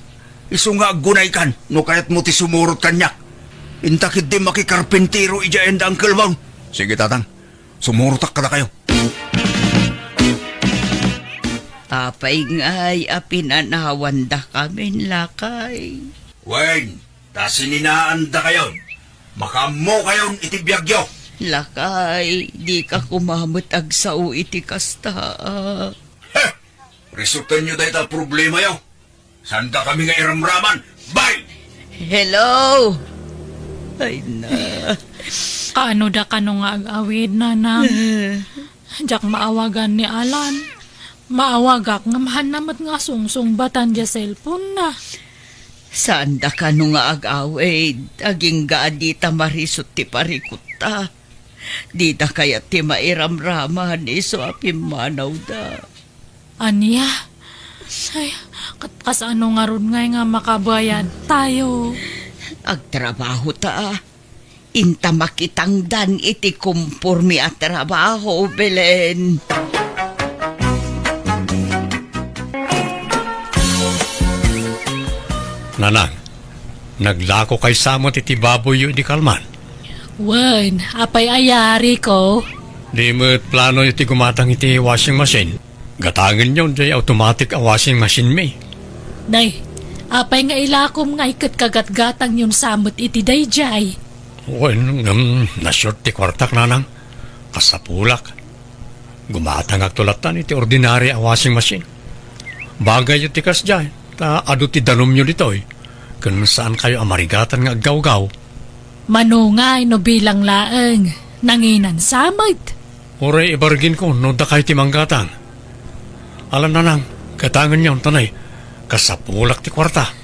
Iso nga agunay kan. No kayat mo ti sumurot kanyak. Intakit di makikarpentero ija enda ang kalbang. Sige tatang. Sumurutak ka na kayo. Apay nga'y apinanawan da kami lakay. Wen, tasininaan da kayo. Makamo kayon itibiyagyo. Lakay, di ka kumamot agsao iti kasta. Heh! Resulta nyo dahil ang problema yaw. Sanda kami nga iramraman. Bye! Hello? Ay na. Kaano da kano nga agawid nanang. Jak maawagan ni Alan. Maawagak nga mahanamat nga sungsung batan dia cellphone na. Saan da ka nung nga agawid? Aging gaadita marisot ti parikuta. Di da kaya ti mairamraman iso apimanaw da. Anya? Ay, kasano nga ron nga makabayad tayo. Agtrabaho ta. Inta makitangdan iti kumpurmi at trabaho, Belen. Nanang, naglako kay samot iti baboy yu di kalman. Wen, apay ayari ko. Di mo't plano iti gumatang iti washing machine. Gatangan yun di automatic ang washing machine may. Day, apay nga ilakom nga ikat kagat-gatang yun samot iti dayjay. Wen, na-short ti kwartak nanang. Kasapulak. Gumatang agtulatan iti ordinary ang washing machine. Bagay yu ti kasjay. Ta adu ti danom nyo ditoy. Kung saan kayo amarigatan nga aggaw-gaw. Manungay no bilang laeng. Nanginan samot. Oray ibargin ko no da kayo ti manggatang. Alam nanang, katangan niyo tanay. Kasapulak ti kwarta.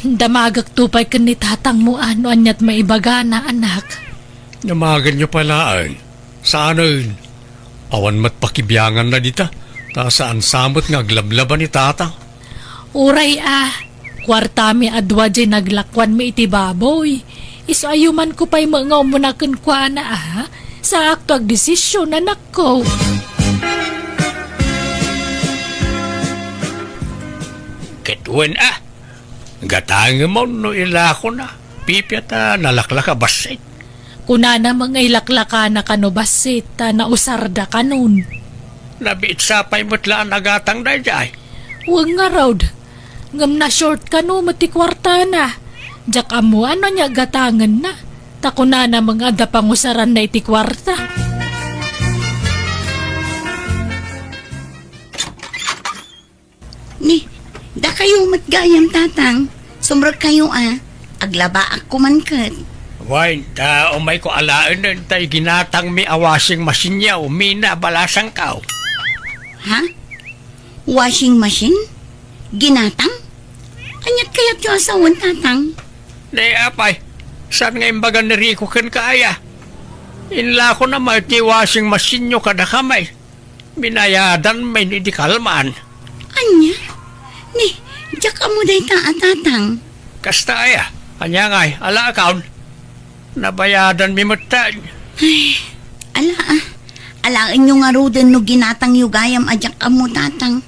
Damagak tupay kanit hatang mo ano anyat maibaga na anak. Namagan nyo pala ay. Saan ay? Awan mat pakibiyangan na dita. Ta saan samot nga aglablaban ni tata. Uray kwarta mi adwa dyan naglakwan mi iti baboy. Iso ayuman ko pa'y mga umunakan kwa na sa akto ag desisyon anak ko. Ketuen Gatanga mo no ilako na. Pipyata nalaklaka basit. Kuna na mga ilaklaka na kanobasit na usarda kanon. Nabiit sapay mo't laan agatang na jay. Huwag nga raud. Ngam na short ka no mati kwarta na. Jak amo ano niya gatangan na. Tako na mga dapangusaran na iti kwarta. Ni, da kayo matgayam tatang. Sumrag kayo Aglaba ako man kat. Wine, umay ko alaan nun, tay ginatang mi awasing masinyaw, mina balasang kao. Ha? Washing machine? Ginatang? Anyat kaya't yung asawan tatang? Day apay, saan nga imbagan ni Rico kan kaya? Inla ko na may washing machine nyo kada kamay. Binayadan may hindi kalmaan. Anya? Ni, diyak mo day tatang. Kasta aya, kanya nga'y ala account. Nabayadan mi matay. Alaan nyo nga roden no ginatang yu gayam adyak mo tatang.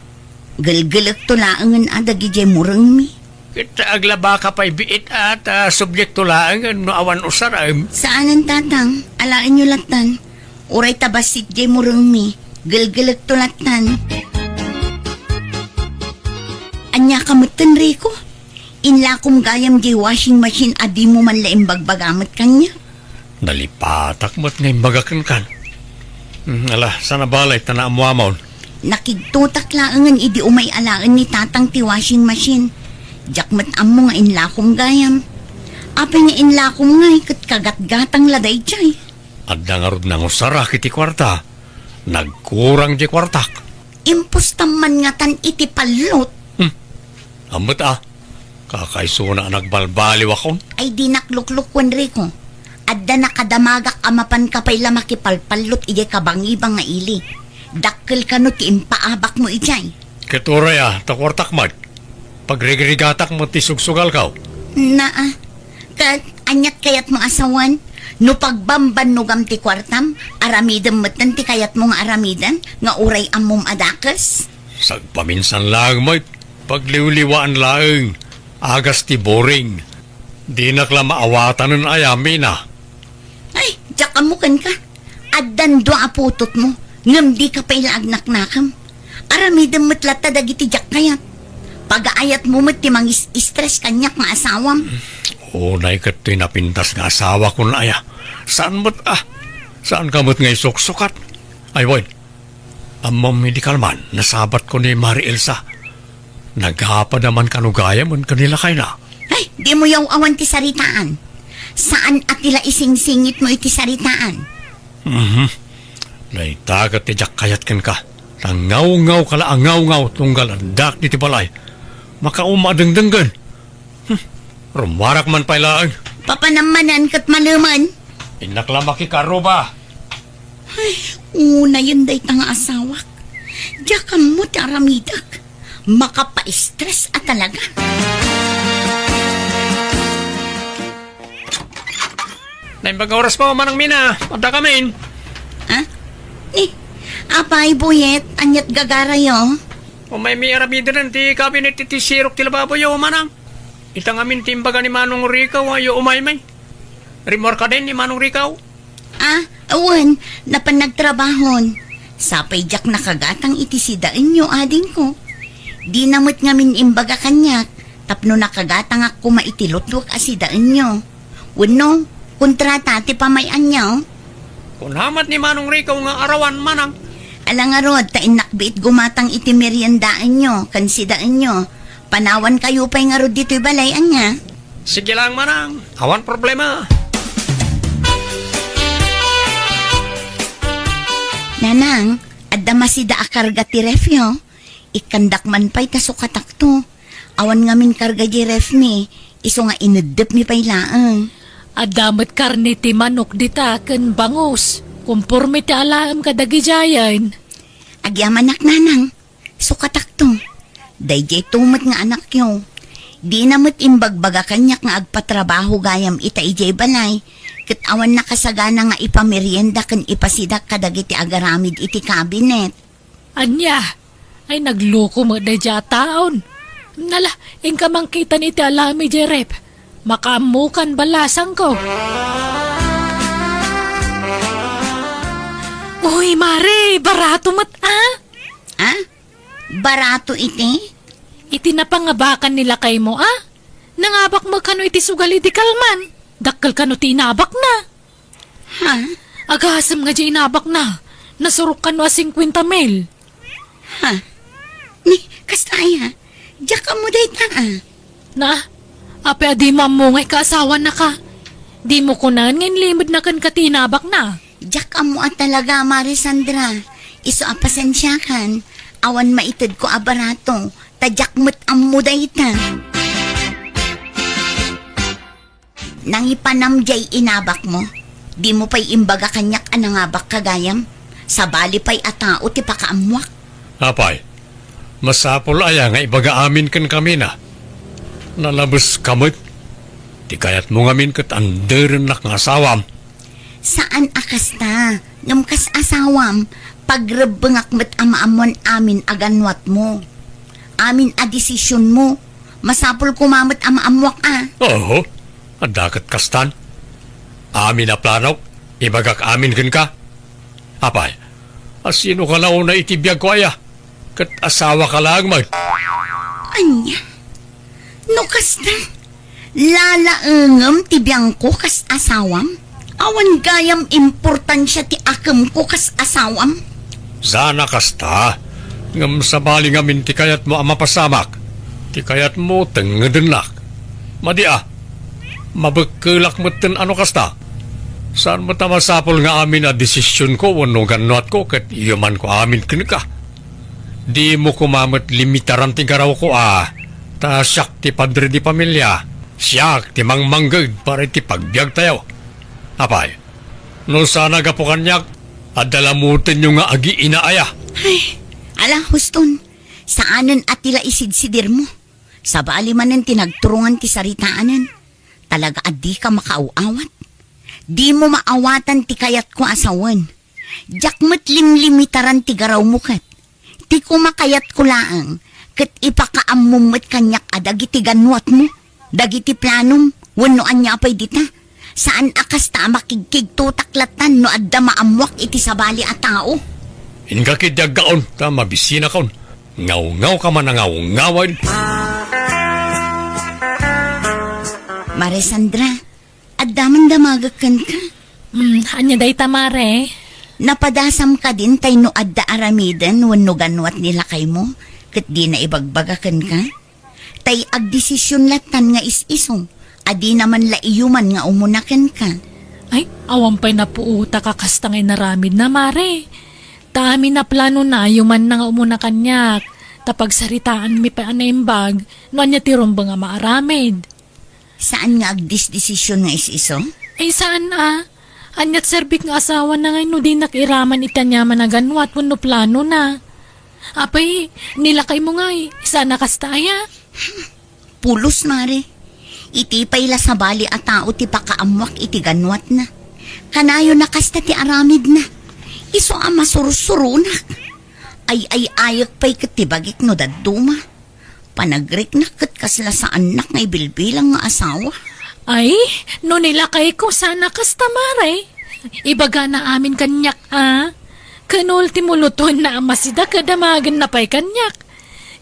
Galgalak to laangan adagi jay murang mi. Kita aglaba ka pa'y biit at subjekto lang no awan usaram. Saanan tatang? Alaan nyo latan. Uray tabasit jay murang mi. Galgalak to latan. Anya kamutan Rico? Inla kum gayam jay washing machine adi mo man laing bagbagamat kanya. Nalipatak mo't ngayon bagakan kan. Ala, sana balay tana amuamaw. Nakigtutak laangan idi umay alaan ni tatang ti washing machine. Jakmat amo nga inlakom gayam. Apay nga inlakom nga ikat kagat-gatang laday jay. At nangarod nang usara kiti kwarta. Nagkurang di kwartak. Impostaman nga tan iti palot. Ambot kakaiso na nagbalbaliw ako. Ay di nakluklukwan Rico. Adda nakadamagak amapan kapay lamakipalpalot ije kabangibang nga ili. Dakkel ka no ti impaabak mo ijay. Keturay takwartak mad. Pagregrigatak mo ti sugsugal kaw. Kat anyat kayat mo asawan. No pagbamban no gam ti kwartam, aramidam matan ti kayat mo nga aramidan, nga uray amom adakas. Sagpaminsan lang mo, pagliwliwaan lang. Agas ti boring. Di nakla maawatan nun ayamin Ay, diyak amukan ka. Addan do aputot mo. Ngam di ka pa'y laagnak-nakam. Aramidam matlata dagiti diyak kayat. Pag-aayat mo mat ti stress kanyak nga asawam. Unay kat tinapintas nga asawa ko na aya. Saan mo't Saan ka mo't ngay suksukat? Ay, wait. Amam medikal man, nasabat ko ni Mari Elsa. Naghapa naman kanugaya man kanila kay na. Ay, di mo yaw awan ti saritaan. Saan at tila ising-singit mo iti saritaan? Naitagat ti jak kayat kan ka. Tangaw-ngaw kala angaw-ngaw tunggal andak di ti balay. Makaumadengdenggan. Rumarak man pailaan. Papanamanan kat maluman. Inakla makikaruba. Una yun day tanga asawak. Diyak mo ti aramidak. Makapa-stress at talaga. Naimbag oras pa manang mina. Punta kami. Apay buyet, anyat gagarayo. O may aramidan ng ti kabinet iti sirok ti lababoy manang. Itang amin timbaga ni Manong Ricaw ayo umay-may. Rimor ka din ni Manong Ricaw. Awan, napanagtrabahon. Sapay jak nakagatang iti sidaan nyo ading ko. Di namot ngamin imbaga kanyak, tapno nakagatang ako maitilotwak asidaan nyo. Wano, kontrata ti pamayan nyo. Kung hamat ni Manong Ricaw nga arawan manang. Alang arod, tain nakbit gumatang iti meriendaan nyo, kansidaan nyo. Panawan kayo pa'y nga rod dito'y balayan niya. Sige lang manang, awan problema. Nanang, adda masida akarga ti refyo. Ikandak man pa'y kasukatak to. Awan nga min karga di ref mi. Iso nga inudep mi pa'y laang. Adamat karni ti manok dita ken bangus. Kumpurmi ti alaam kadagi jayan. Agyaman nanang, sukatak to. Dayjay tumat nga anak yo. Di namot imbagbaga kanyak nga agpatrabaho gayam ita ijay balay. Ket awan nakasagana nga ipamerienda ken ipasidak kadagiti agaramid iti kabinet. Anya, ay nagloko mo da dya taon. Nala, ingka mangkita ni ti alami jerep. Makamukan balasang ko. Uy, Mare, barato mat Barato iti? Iti napangabakan nila kay mo Nangabak mo kano iti sugal iti kalman. Dakkal kano ti inabak na. Ha? Agasam nga di inabak na. Nasurok kano 50 mil. Ha? Ni, kastaya, diyak ka mo day ta Na, ape adi mamungay kaasawa na ka. Di mo kunan ngayon limod na kan katinabak na. Jak amo at talaga, Marisandra. Iso apasensya kan. Awan maitid ko abarato. Tadyak mo't amo dayta. Nangipanamjay inabak mo. Di mo pa'y imbaga kanyak anangabak kagayam. Sa bali pa'y atao ti pakaamuak. Apay, masapol aya nga ibaga amin kan kami na. Nalabas kamot. Di kayat mo ngamin kat anderan nak nga asawam. Saan akas ta? Ngamkas asawam. Pagrebengak met amaamon amin aganwat mo. Amin a desisyon mo. Masapol kumamot amaamuak Oo, adakat kastan. Amin na plano, ibagak amin kan ka. Apay, asino ka lang na itibiyag ko aya? Kat asawa ka lang mag. Anya? Nukas na? Lalaengem ti biyang ko kas asawam? Awan gayam importansya ti akam ko kas asawam? Sana kasta, ngam sabali ngamin ti kayat mo amapasamak. Ti kayat mo tengedenak. Madia, mabagkulak mo ten ano kasta? Saan mo tamasapol nga amin na desisyon ko wano ganot ko kat iyaman ko amin ka. Di mo kumamot limitaran ti garaw ko ta siyak ti padre di pamilya. Siyak ti mangmanggad para ti pagbiag tayo. Apay, no sana gapo kanyak, adalamutin yung nga agi inaaya. Ay, ala huston. Saanan at tila isidsidir mo? Sa bali manen tinagturungan ti saritaanan. Talaga adi ka makauawat. Di mo maawatan ti kayat ko asawan. Jakmat limlimitaran ti garaw mo kat. Ti ko makayat ko laang. Kat ipakaamumot kanyak adagiti ganwat mo. Dagiti planom. Wano anya apay dita. Saan akas ta makigkig tutaklatan no adda maamwak iti sabali a tao? Inga kidyag gaon, ta mabisina kaon. Ngaw-ngaw ka man na ngaw-ngawan. Marisandra, addaman damagakan ka. Anya day tamare. Napadasam ka din tay no adda aramidan wano ganwat nila kay mo. Kat di na ibagbagakan ka. Tay agdesisyon latan nga is-isong. Adi naman laiyuman nga umunakan ka. Ay, awampay na puuta kakastangay naramid na mare. Tami na plano na yuman na nga umuna kanyak. Tapag saritaan mi pa anaimbag, no anya tirumbang nga maaramid. Saan nga agdesisyon nga is-iso? Ay saan Anyat serbik nga asawa na ngay no di nakiraman itanyaman na ganwat no plano na. Apay, nilakay mo ngay, isa na kastaya. Pulos, mare. Iti payla sa bali a tao ti pakaamuak iti ganwat na. Kanayo na kasta ti aramid na. Iso ama surusurunak. Ay ayak pa'y katibagik no daduma. Panagrik na kat kasla sa anak nga ibilbilang nga asawa. Ay, no nilakay ko sana kastamare. Ibaga na amin kanyak Kanultimo lutuan na amasida kadamagan na pa'y kanyak.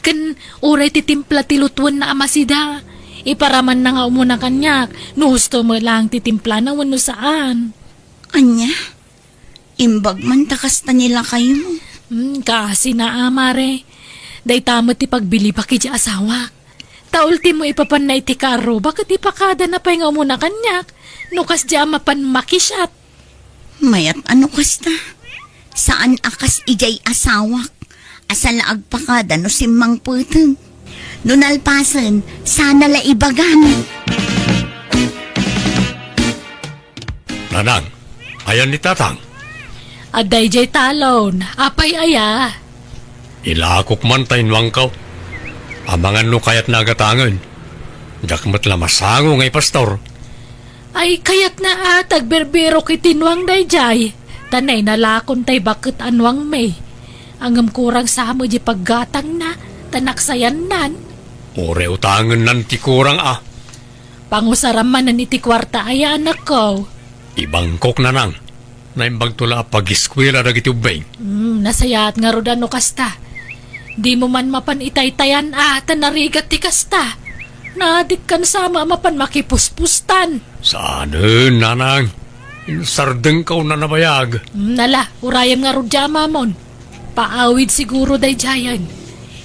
Kan uray titimpla ti lutuan na amasida. Iparaman na nga umuna kanyak. No gusto mo lang titimpla na wano saan. Anya? Imbag man takasta nila kayo. Kasi na amare. Day tamo ti pagbili pa kiti asawa. Taulti mo ipapanay ti karo. Bakit ipakada na pa'y nga umuna kanyak? No kas di amapan makisyat. Mayat ano kasta? Saan akas ijay asawak? Asal agpakada no simang puteng. No nalpasan, sana la ibagan. Nanang, ayan ni tatang. Aday jay talon. Apay aya. Ilakok man tayo wangkaw. Abangan no kayat nagatangan. Dakmat lamasango ngay pastor. Ay kayat na tagberbero kitinwang dayjay. Tanay nalakon tay bakit anwang may. Angam kurang sa mo di paggatang na. Tanaksayan nan. Ore utangan nan ti kurang Pangusaraman nan iti kwarta ay anak ko. Ibangkok na nang. Naimbag tula pag-iskwela na giti ubay. Nasayat nga roda no kasta. Di mo man mapan itaytayan tanarigat ti kasta. Nadik kan sama mapan makipuspustan. Saan nanang? Sardeng ka na nabayag. Nala, urayam nga rodya mamon. Paawid siguro day jayan.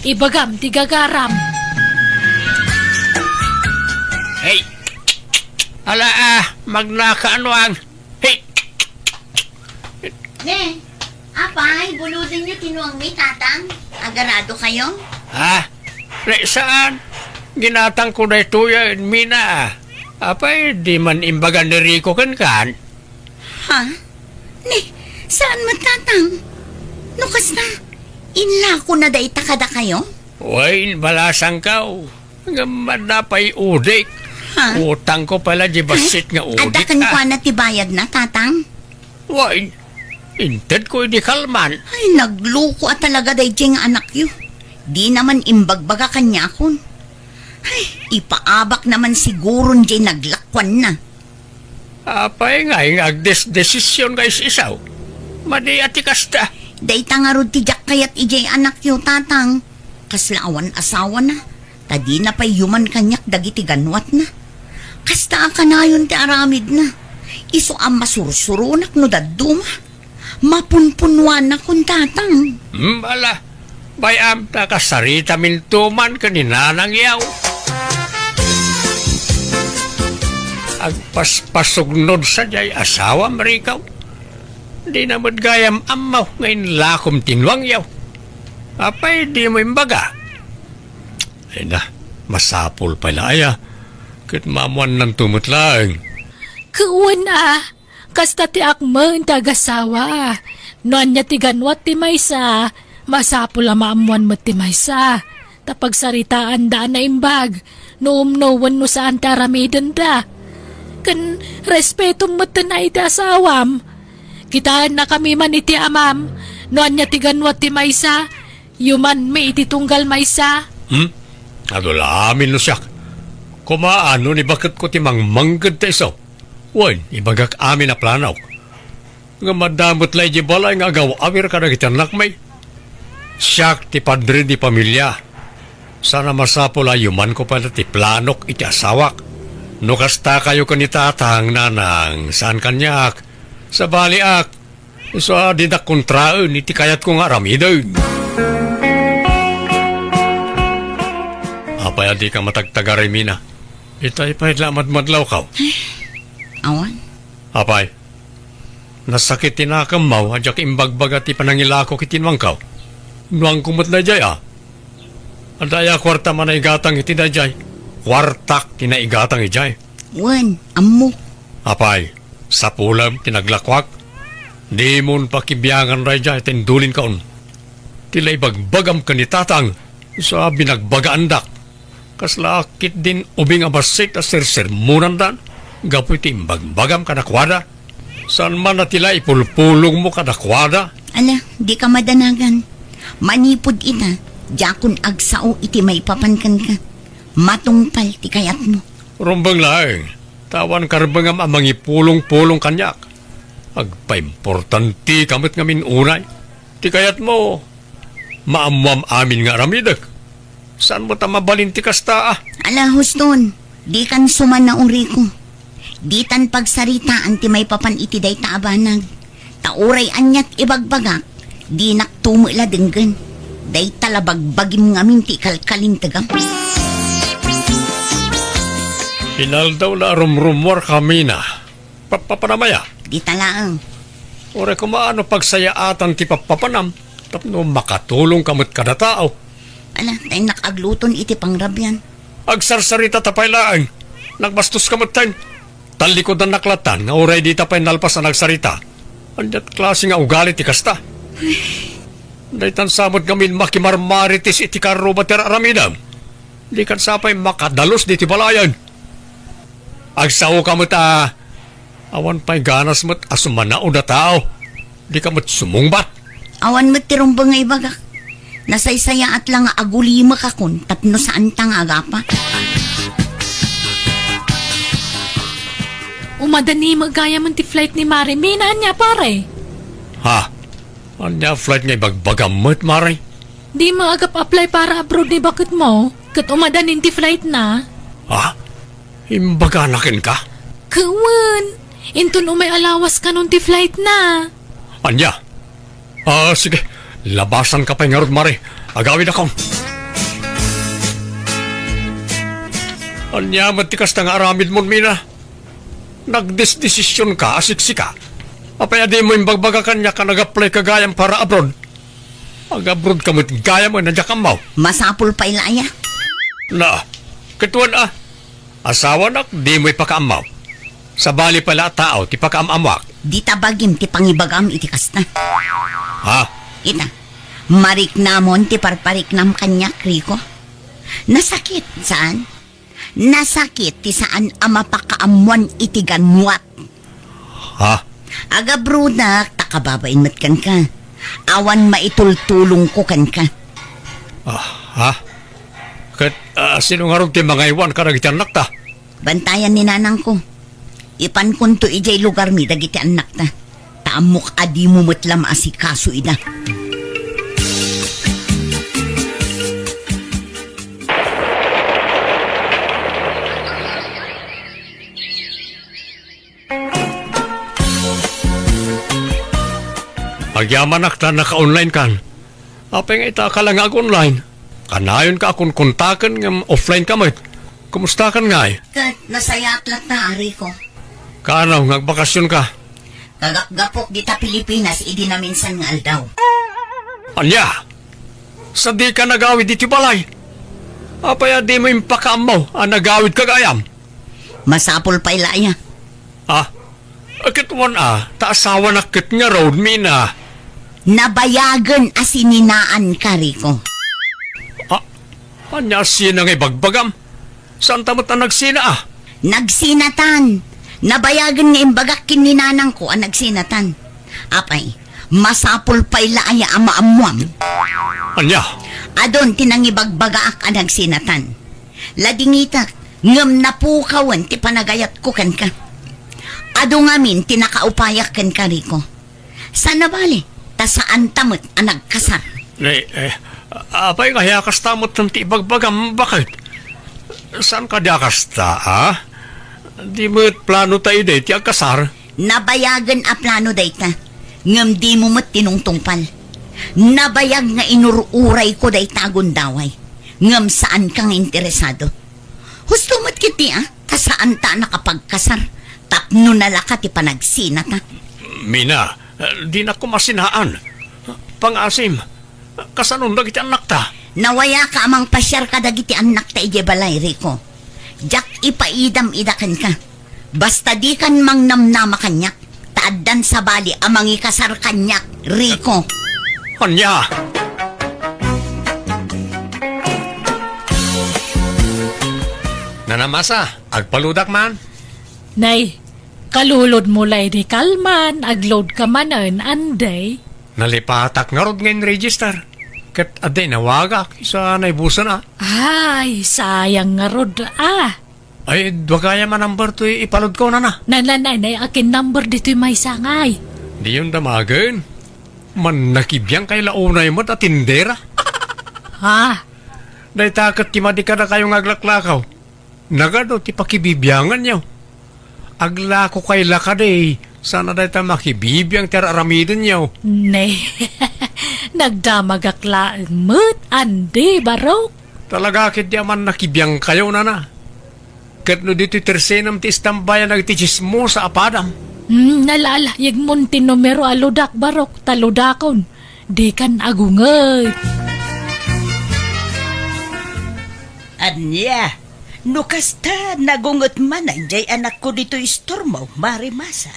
Ibagam ti gagaram. Hey! Ala magnakaano ang... Hey! Ne, apay, buludin niyo tinuang may tatang. Agarado kayo? Ha? Saan? Ginatang ko na ito yan, Mina. Apay, di man imbaga ni Rico kan. Ha? Ne, saan matatang? Nukas na. Inla ko na day takada kayo? Uy, balasang ka. Nga napay udik. Ha? Utang ko pala di basit nga udik. Adakan ko na tibayad na, tatang. Uy, inted ko di kalman. Ay, nagluko at talaga day jeng anak yu. Di naman imbagbaga kanya kon. Ay, ipaabak naman siguro jay naglakwan na. Apay nga, yung agdes-desisyon guys isaw. Madi ati kasta. Day tangarod ti jak kayat ijay anak yu, tatang. Kaslaawan asawa na. Tadi na pa'y yuman kanyak dagiti ganwat na. Kasta ka na yun ti aramid na. Iso ang masursurunak no daduma. Mapunpunwan na kung tatang. Bala, bayam nakasarita mintuman kaninanang yaw. Agpaspasugnod sa jay asawa marikaw. Di na gayam amaw ngayon lakom tinwang yaw. Apay di mo imbaga. Ay na, masapol pala aya. Kat mamuan ng tumutlang. Kuwan kasta ti akman tagasawa. Noan niya ti ganwat ti maysa, masapul ang maamuan mo ti maysa. Tapagsaritaan daan na imbag, noom-nowan no saan taramidin da. Kan respeto mo tanay ti asawam. Kitaan na kami man iti amam, noan niya ti ganwat ti maysa, yuman may iti tunggal maysa. Adula amin no siyak. Kumaano ni bakit ko ti mangmanggad ta isaw. Wan, ibagak amin na planaw. Nga madamot lay di balay nga agaw awir ka na kitanak may. Siyak ti padre di pamilya. Sana masapol ayuman ko pala ti planok iti asawak. No kasta kayo kanitatang nanang saan kanyak. Sa baliak. So di na kontraan iti kayat kong aramidon. Apay adi ka matagtagaray mina. Itay pa'y lamad-madlaw ka. Awan? Apay, nasakit tinakamaw adyak imbagbaga ti panangilako kitinwang ka. Nuang kumot na jay Adaya kwarta manaigatang iti na jay. Kwartak tinaigatang ijay. Wan, amok. Apay, sa pulam tinaglakwak. Di mon pakibiyangan ray jay tendulin kaon. Tilay bagbagam kanitatang sa binagbagaan dak. Kaslakit din ubing abasit a sirsermunan dan. Gapoy timbagbagam kanakwada. Saan man na tila ipulpulong mo kanakwada? Ala, di ka madanagan. Manipod ita, jakon agsao iti may papankan ka. Matungpal ti kayat mo. Rumbang laeng, tawan karbangam amang ipulong-pulong kanyak. Agpa-importanti kamot ngamin unay. Ti kayat mo, maamuam amin nga ramidag. Saan mo ta mabalin ti kasta Ala, huston, di kan suman na uri ko. Di tan pagsarita anti may papan iti day taabanag. Tauray anyat ibagbagak, di naktumo ila denggan. Day talabagbagim ngamin ti kalkalim tagam. Pinal daw na rumrumor kami na. Papanamaya. Di talaang. Ore kumaano pagsayaatan ti papapanam. Tapno makatulong kamot kada tao. Ala, day nakagluton iti pangrabyan. Agsarsarita tapay laang. Nagbastos kamot tayo. Talikod na naklatan nga oray di tapay nalpas na nagsarita. Andiat klase nga ugali ti kasta. Daytan samot ngamin makimarmaritis iti karubater aramidam. Di kan sapay makadalos di ti balayan. Agsaw ka mo ta. Awan pa'y ganas mo't asumanao na tao. Di ka mo't sumungbat. Awan mo tirumbang nga ibagak. Nasaysaya at lang agulima ka kun tapno saan tang agapa. Umadani magaya man ti flight ni Mare. Minaan niya pare. Ha? Anya flight nga ibagbagamot, Maray? Di maagap-apply para abroad ni bakit mo? Kat umadanin ti flight na. Ha? Imbaganakin ka? Kawan, intun umay alawas ka nun ti flight na. Anya? Sige. Labasan ka pa nga ron, Maray. Agawin ako. Anya, matikas na nga aramid mo, Mina. nagdesisyon ka, asiksika. Apaya di mo yung bagbaga kanya ka nag-apply ka gayam para abroad. Mag-abroad ka mo't gaya mo, nandiyan ka mo. Masapul pa ilaya. Na, katuan asawa nak, di mo ipakaamaw. Sa bali pala tao, ti pakaamamwak. Di tabagim ti pangibagam iti kasta. Ha? Ita, marik namon ti parpariknam kanyak, Rico. Nasakit, saan? Nasakit ti saan ama pakaamuan iti ganwat. Ha? Aga brudak, takababain mat kan ka. Awan maitultulong ko kan ka. Ha? Kat, sino nga rin ti mga iwan ka nagitanak ta? Bantayan ni nanang ko. Ipan kunto ijay lugar mi dagiti anak ta. Taamok adi mo mutlam asikaso ida. Agyaman na naka-online kan. Apa nga ita ka lang online. Kanayon ka akong kontakan ng offline ka mo. Kumusta kan nga eh? Kat nasayatlat na ari ko. Kanaw, nagbakasyon ka. Kagapgapok dita Pilipinas idi na minsan nga aldaw. Anya? Sa di ka nagawid dito balay. Apaya di mo yung pakaamaw ang nagawid kagayam. Masapol pa ilaya. Akit wan taasawa na kit nga road mina. Nabayagan asininaan ka, Rico. Anya sina nga bagbagam. Saan tamot na nagsina Nagsinatan. Nabayagan nga imbagak kininanang ko ang nagsinatan. Apay, masapol pa ilaya ang maamuam. Anya? Adon tinangibagbagaak ang nagsinatan. Ladingitak, ngam napukawan ti panagayat ko kan ka. Ado ngamin tinakaupayak kan ka, Rico. Sana bali? Ta saan tamot ang nagkasar? Apay nga yakas tamot ng tibagbagam, bakit? Saan ka diakas ta, Di mo plano tayo day, ti agkasar? Nabayagan a plano dayta. Ngam di mo mat tinungtungpal. Nabayag nga inururay ko dayta agundaway. Ngam saan kang interesado? Husto mat kiti ta saan ta nakapagkasar? Tapno nalaka ti panagsina ta. Mina, di na ko masinaan. Pangasim, kasanong dagiti anak ta? Nawaya ka amang pasyar ka dagiti anak ta ije balay, Rico. Jak ipaidam idakan ka. Basta di kan mang namnama kanyak. Taaddan sa bali amang ikasar kanyak, Rico. Anya? Nanamasa, agpaludak man? Nay, kalulod mo lay di kalman, agload ka manan, anday. Nalipatak nga rod ngayon register. Kat aday nawagak, isa naibusan Ay, sayang nga rod Ay, dwagaya man number to ipalod ko na. Nanay, akin number dito'y may sangay. Di yun damagan. Man nakibiyang kay launay mo't at tindera. Ha? Dahil takot timadi ka na kayong aglaklakaw. Nagado ti pakibibiyangan niyo. Aglako kay lakade. Sana dahil tayo makibibiyang teraramidin niyo. Nay, nagdamagaklaan mo't andi barok. Talaga kit di man nakibiyang kayo na. Kat no dito tersenam ti istambayan nagtichismo sa apadam. Nalalayag mon ti numero aludak barok taludakon. Di kan agungay. Anya, nukasta nagungot man anjay anak ko dito istormo, marimasa.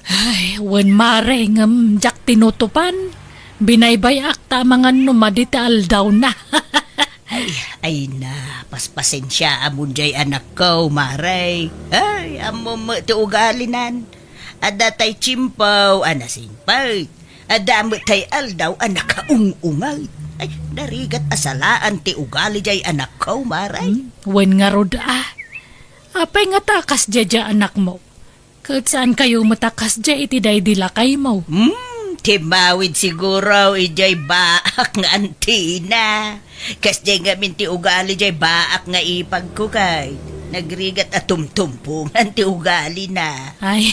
Ay, wen mare ngam jak tinutupan. Binaybayak ta mga numadita aldaw na. Ay na, paspasensya amon jay anak ko, maray. Ay, amo mo ti ugalinan. Ada tay chimpaw, anasimpay. Ada mo tay aldaw, anak kaungungay. Ay, darigat asalaan ti ugali jay anak ko, maray. Wen nga rod Apay nga takas dya anak mo. Kat saan kayo matakas dya iti day dilakay mo? Timawid siguro, ijay baak nga antina. Kas jay nga minti ugali jay baak nga ipag ko kay. Nagrigat at tumtumpungan ti ugali na. Ay,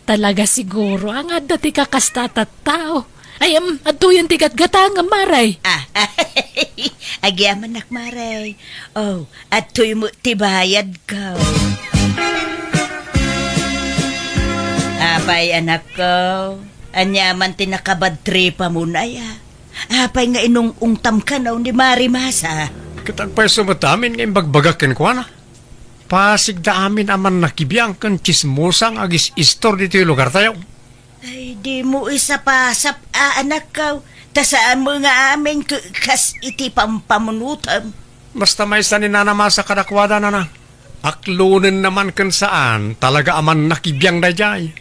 talaga siguro ang adda ti kakastatat tao. Ay, atuyan ti gatgatang maray. Agyaman nak maray. Oh, atoy mo ti bayad ka. Abay, anak ko. Anya man tinakabadtripa mo na ya. Apay nga inong ungtam ka na ni Marimasa. Kitagpay sumatamin ngayon bagbagakin ko na. Pasig da amin aman nakibiyang kan chismosang agis istor dito yung lugar tayo. Ay, di mo isa pasap, anak ko. Tasaan mo nga amin kas iti pampamunutam. Basta may saninanamasa kadakwada na na. Aklunin naman kan saan talaga aman nakibiyang da jay.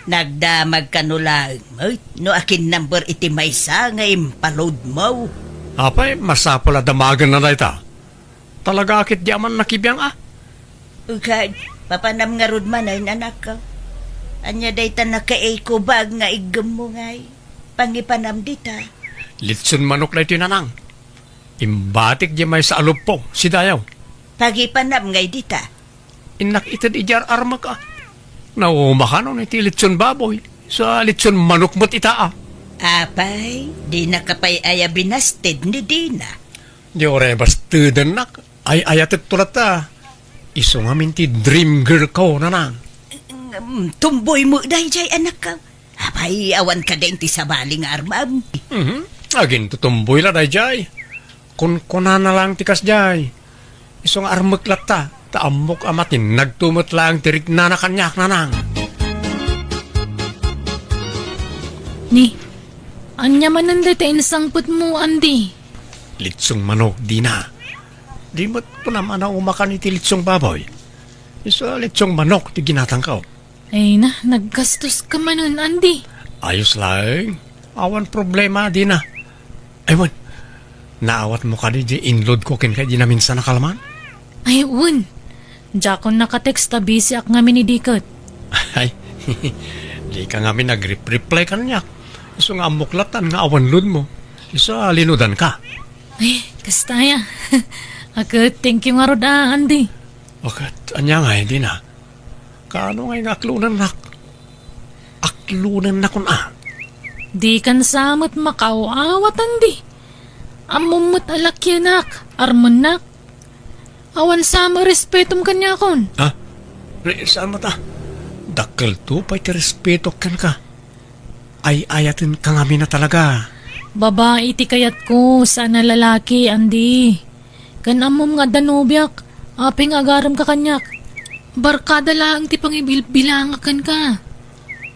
Nagdamag ka no lang. Ay, no akin number iti may sa nga impaload mo. Apay, masapula damagan na da ita. Talaga akit di aman nakibiyang Ukad, papanam nga rod man ay anak ko. Anya day ta naka-eco bag nga igam mo ngay. Pangipanam dita. Litsun manok na ito nanang. Imbatik di may sa alupo, si Dayaw. Pagipanam ngay dita. Inak itad ijar arma ka. Naumakanon iti litsun baboy. Sa litsun manok mo't itaa. Apay, di nakapay aya binasted ni Dina. Di orebas tudan nak. Ay ayatit tulat ta. Iso nga minti dream girl ko nanang. Tumboy mo day jay anak ka. Apay, awan ka din ti sabaling armam. Agin tutumboy la day jay. Kun na lang tikas jay. Iso nga armak lata. Taamok amatin nagtumot lang tirik na kanyak nanang. Ni, anya man nanda ta insangput mo, Andi. Litsong manok di na. Di mo't po naman na umakan iti litsong baboy. Iso litsong manok ti ginatangkaw. Ay na, naggastos ka man nun, Andi. Ayos lang. Awan problema di na. Aywan, naawat mo ka di inload ko kin kaya di namin sa nakalaman? Ay, un. Diyan nakatext ta busy ak nga minidikot. Ay, di ka nga nag-reply ka niya. Iso nga amuklatan nga awan load mo. Iso linudan ka. Ay, kastaya. Ako, thank you nga rod, Andi. Bakit? Anya nga, hindi na. Kaano nga aklunan nak? Aklunan na kun Di kan samot makaawat, Andi. Amumot alakyanak, armonak. Awan sama respetum kanya kon. Ha? Saan mo ta? Dakkel to, pa'y ti respeto kan ka. Ay ayatin ka nga na talaga. Babae ti kayat ko, sana lalaki, Andi. Kan amom nga danubyak, aping agaram ka kanyak. Barkada lang ti pangibilbilangakan ka.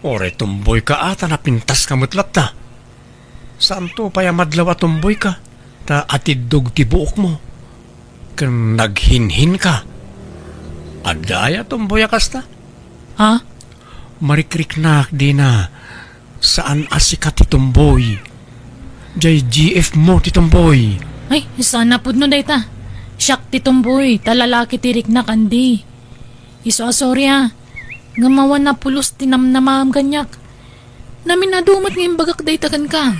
Ore, tumboy ka ata na pintas ka mutlat ta. Saan to pa'y madlawa tumboy ka? Ta atidog ti buok mo. Kan naghinhin ka. Adaya tumboy akas ta. Ha? Marikrik na di na. Saan asikat ti tumboy? Jay GF mo ti tumboy. Ay, sana pud no dayta. Siyak ti tumboy, talalaki tirik na kandi. Iso sorry ha. Ngamawan na pulos tinamnamam ganyak. Namin nadumot ngayong bagak dayta kan ka.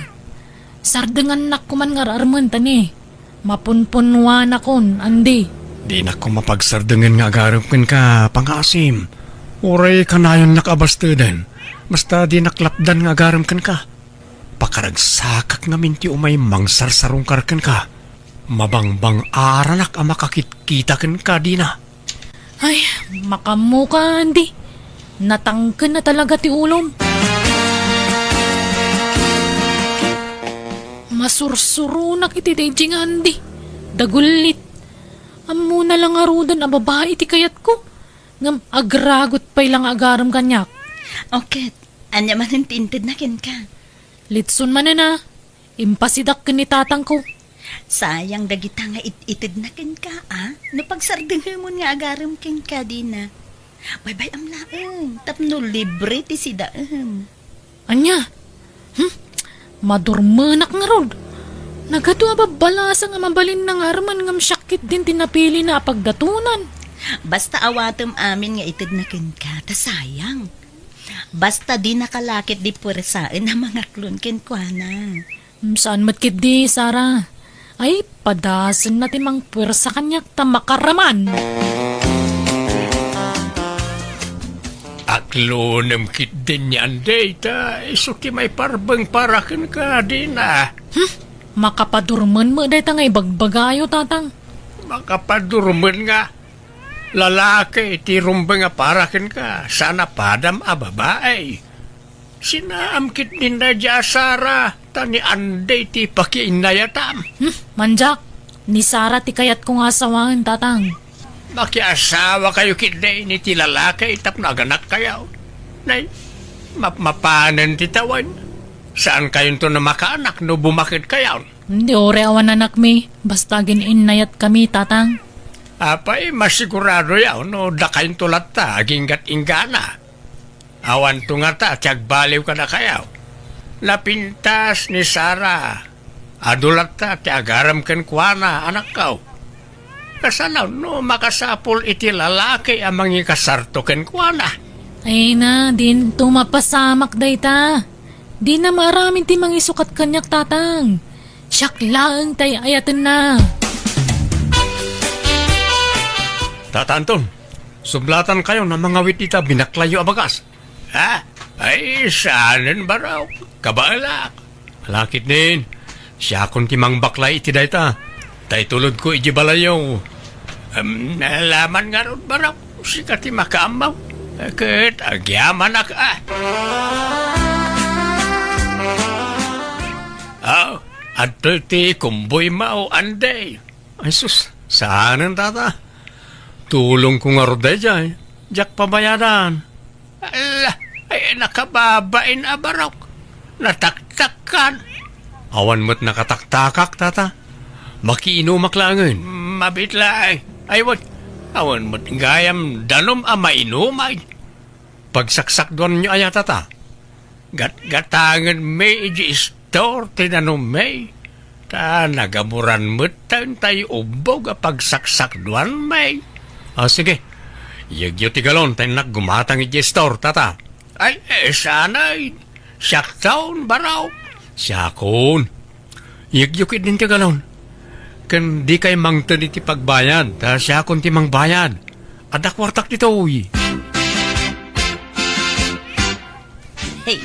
Sardengan nak kuman nga arman tani. Mapunpunwa na kon, Andi. Di na ko mapagsardangan nga agarap ka pangasim. Oray ka na yung nakabastudan. Basta di naklapdan nga agarap ka. Pakaragsakak nga minti umay mangsarsarong karkan ka. Mabangbang aranak ang makakit-kita ka di na. Ay, makamuka, Andi. Natangkan na talaga ti ulom. Masursurunak iti dayjing, Andi. Dagulit. Amo na lang arudan a babae iti kayat ko. Ngam agragot pa'y lang agaram kanyak. Okay, anya man hintintid na kin ka. Litson man na. Impasidak ka ni tatang ko. Sayang dagita nga itid na kin ka, No pagsardingan mo nga agaram kin ka, Dina. Bye-bye am laeng. Tapno libre ti sidaem. Anya? Madurmanak nga rod. Nagato ababalasa nga mabalin ng arman ngam syakit din tinapili na pagdatunan. Basta awatem amin nga itid na kin ka, ta sayang. Basta di nakalakit di puresain na mga klon kin kwa na. Saan matkit di, Sara? Ay, padasan natin mang puwersa kanyak ta makaraman. Aklunem kit din yan data. Iso ti may parbang parakan ka di na. Makapadurman mo day ta nga ibagbagayo, tatang. Makapadurman nga. lalaki iti rumbeng nga parakin ka, sana padam a babae. Sinaamkit din na di asara, tani anday ti pakiinayatam. Manjak, ni Sara ti kayat kong asawahan, tatang. Makiasawa kayo kitday ni ti lalaki itap naganak kayo. Nay, mapanan ti tawan. Saan kayo to na makaanak no bumakit kayo? Hindi ore awan anak mi, basta gininayat kami, tatang. Apay, masigurado yaw no dakayin tulat ta, aginggat ingana. Awan to nga ta, tiyag baliw ka na kayaw. Napintas ni Sara. Adulat ta, tiagaram ken kuana, anak kaw. Kasanaw no makasapol iti lalaki amang ikasarto ken kuana. Ay na, din tumapasamak day ta. Di na maraming ti mangisukat kanyak, tatang. Siyak lang tay ayatan na. Tatanton, sublatan kayo ng mga witita binaklayo abagas. Ha? Ay, saanin ba raw? Kabalak. Lakit din. Siya kung timang baklay iti dayta. Tay tulod ko iji balayo. Nalaman nga ron ba raw? Sika ti makaamaw. Ket, agyaman na ka. Adto ti kumboy mao anday. Ay sus, saanin tata? Tulong ko nga roday dyan. Diyak pabayadan. Ala, ay nakababain abarok. Nataktakan. Awan mo't nakataktakak, tata. Makiinumak langin. Mabitlay. Ay, wat. Awan mo't gayam danom mainumay. Pagsaksak doon nyo aya, tata. Gatangan may iji store tinanom may. Ta nagamuran mo't tayo ubog a pagsaksak doon may. Sige. Yagyo ti galon tayo naggumatang iji store, tata. Ay, sanay. Siyak taon baraw. Siyakon. Yagyo kit din ti galon. Kan di kay mangtan iti pagbayad. Ta siyakon ti mangbayad. Adak wartak dito, uy. Hey,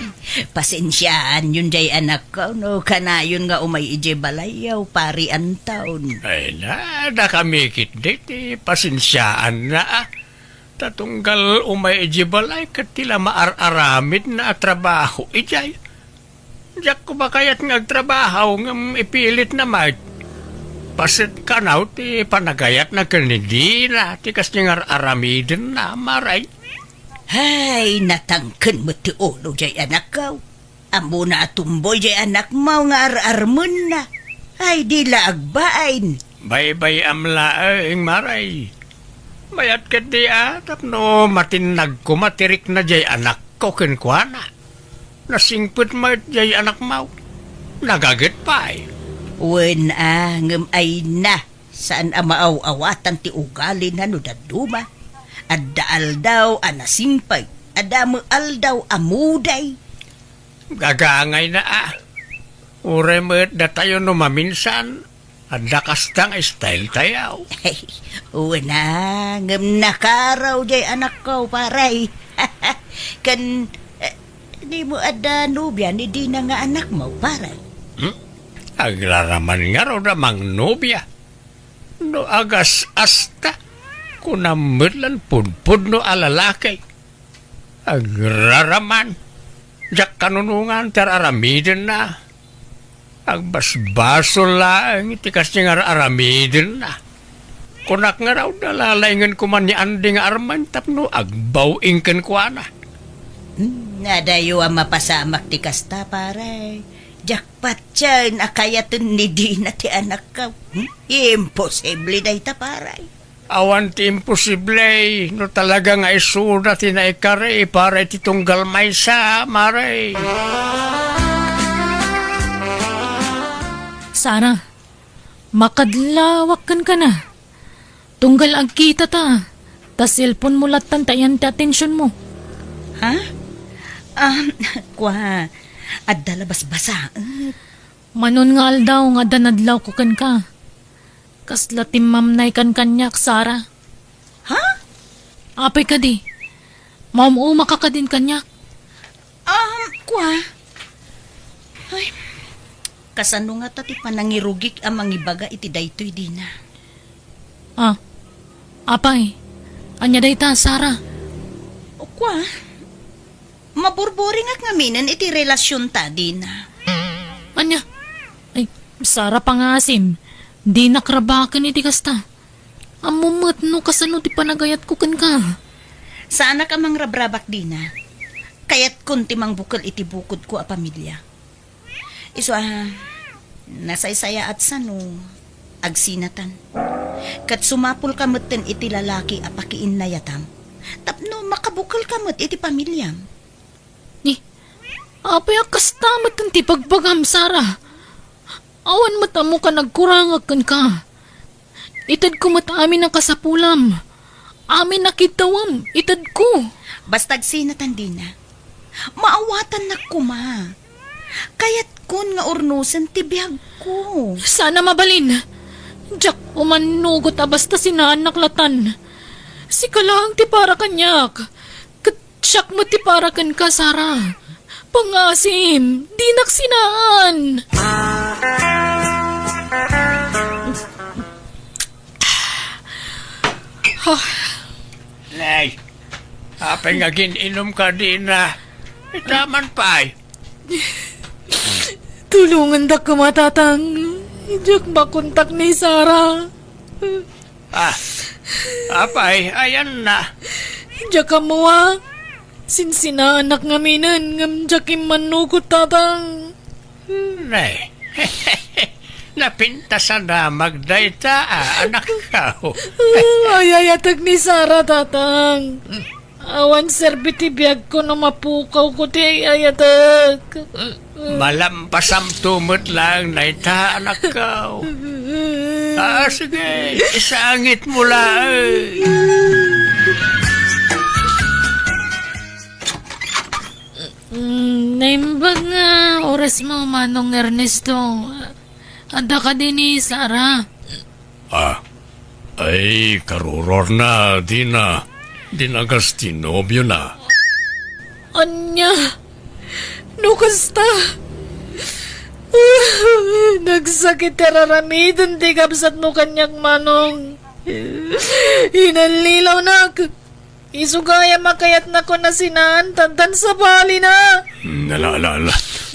pasensyaan yun jay anak ko, no? Kanayon nga umay ije balayaw, pari ang taon. Ay na kami kit diti. Pasensyaan na tatunggal umay ijibalay kat tila maar-aramid na trabaho ijay. Diyak ko ba kaya't ngagtrabaho ng ipilit na mat. Pasit kanaw ti panagayat na kanidi na ti kas ngar-aramidin na maray. Hay, natangken mo ti ulo jay anak ko. Amo na atumboy jay anak mo nga ar-armon na. Ay, di laagbain. Bay-bay amlaeng maray. Mayat ket di tapno matinag ko matirik na jay anak ko kenkwana. Nasingput mo jay anak mo. Nagagit pa eh. Wen ngem ay na. Saan maaw-awatan ti ugali na no daduma. Adda aldaw anasimpay. Adda mo aldaw amuday. Gagangay na Ure mo da tayo no maminsan. Adda kastang style tayaw. Hey, wana, ngem nakaraw jay anak ko, paray. Kan, di mo ada nubya, ni di na nga anak mo, paray. Aglaraman nga raw namang nobya. No agas asta, kunamudlan pudpud no alalakay. Aglaraman, jak kanunungan tararamidin na. Agbasbaso lang, itikas niya nga aramidin na. Kunak nga raw, nalalayngan ko man ni Andi nga arman, tapno agbawing kan kuana. Nadayo ang mapasamak ti kasta, paray. Jakpat siya, nakayatan ni di na ti anak ka. Imposible na ita, paray. Awan ti imposible, no talaga nga isuna tinaikari, para titunggal may sa, maray. Sara, makadlawak ka na. Tunggal agkita ta. Ta cellphone mo latan tayan ti atensyon mo. Ha? Kwa, adda labas basa. Manon nga aldaw nga danadlaw ko kan ka. Kasla timamnay kan kanyak, Sara. Ha? Apay ka di. Maumuma ka din kanyak. Kwa. Ay, kasano nga tati panangirugik ang mangibaga iti daytoy di na. Apay, Anya dayta, Sara. O kwa, maburbori nga ngaminan iti relasyon ta, Dina. Anya? Ay, Sara pangasim. Di nakrabakan iti kasta. Amumot no kasano ti panagayat ko kan ka. Sana ka mang rabrabak, Dina. Kaya't kunti mang bukal iti bukod ko a pamilya. Iso nasaysaya at sano, agsinatan. Kat sumapul kamutten iti lalaki a pakiin na yatam. Tapno makabukal kamut iti pamilyam. Ni, apay akastamat kan ti pagbagam, Sara. Awan matamo ka nagkurangag kan ka. Itad ko matamin ang kasapulam. Amin nakitawam, itad ko. Bastag sinatan, Dina. Maawatan na kuma. Kaya't kun nga urnusan ti biyag ko. Sana mabalin. Jack, umanugot basta sinaan naklatan. Si kalang ti para kanyak. Katsak mo ti para kan ka, Sara. Pangasim, di naksinaan. Nay, apay nga gininom ka din na. Itaman pa ay. Tulungan da ka matatang. Jack makontak ni Sara. Apay, ayan na. Jack mo Sinsinaanak nga minan ngam Jack manugot tatang. Nay, napintasan na magdayta, anak ka. Ayayatag ni Sara tatang. Awan serbiti biyag ko na mapukaw ko ti ayayatag. Malampasam tumot lang, nayta, anak ka. Sige, isangit mo lang. Naimbag nga oras mo, Manong Ernesto. Anda ka din ni Sara. Ay, karuror na, di na. Dinagas tinobyo na. Anya, no kasta. Nagsakit teraramidan di kapsat mo kanyak, Manong. Inalilaw na. Isugaya makayat na ko na sinaan, tantan sa bali na. Nalala,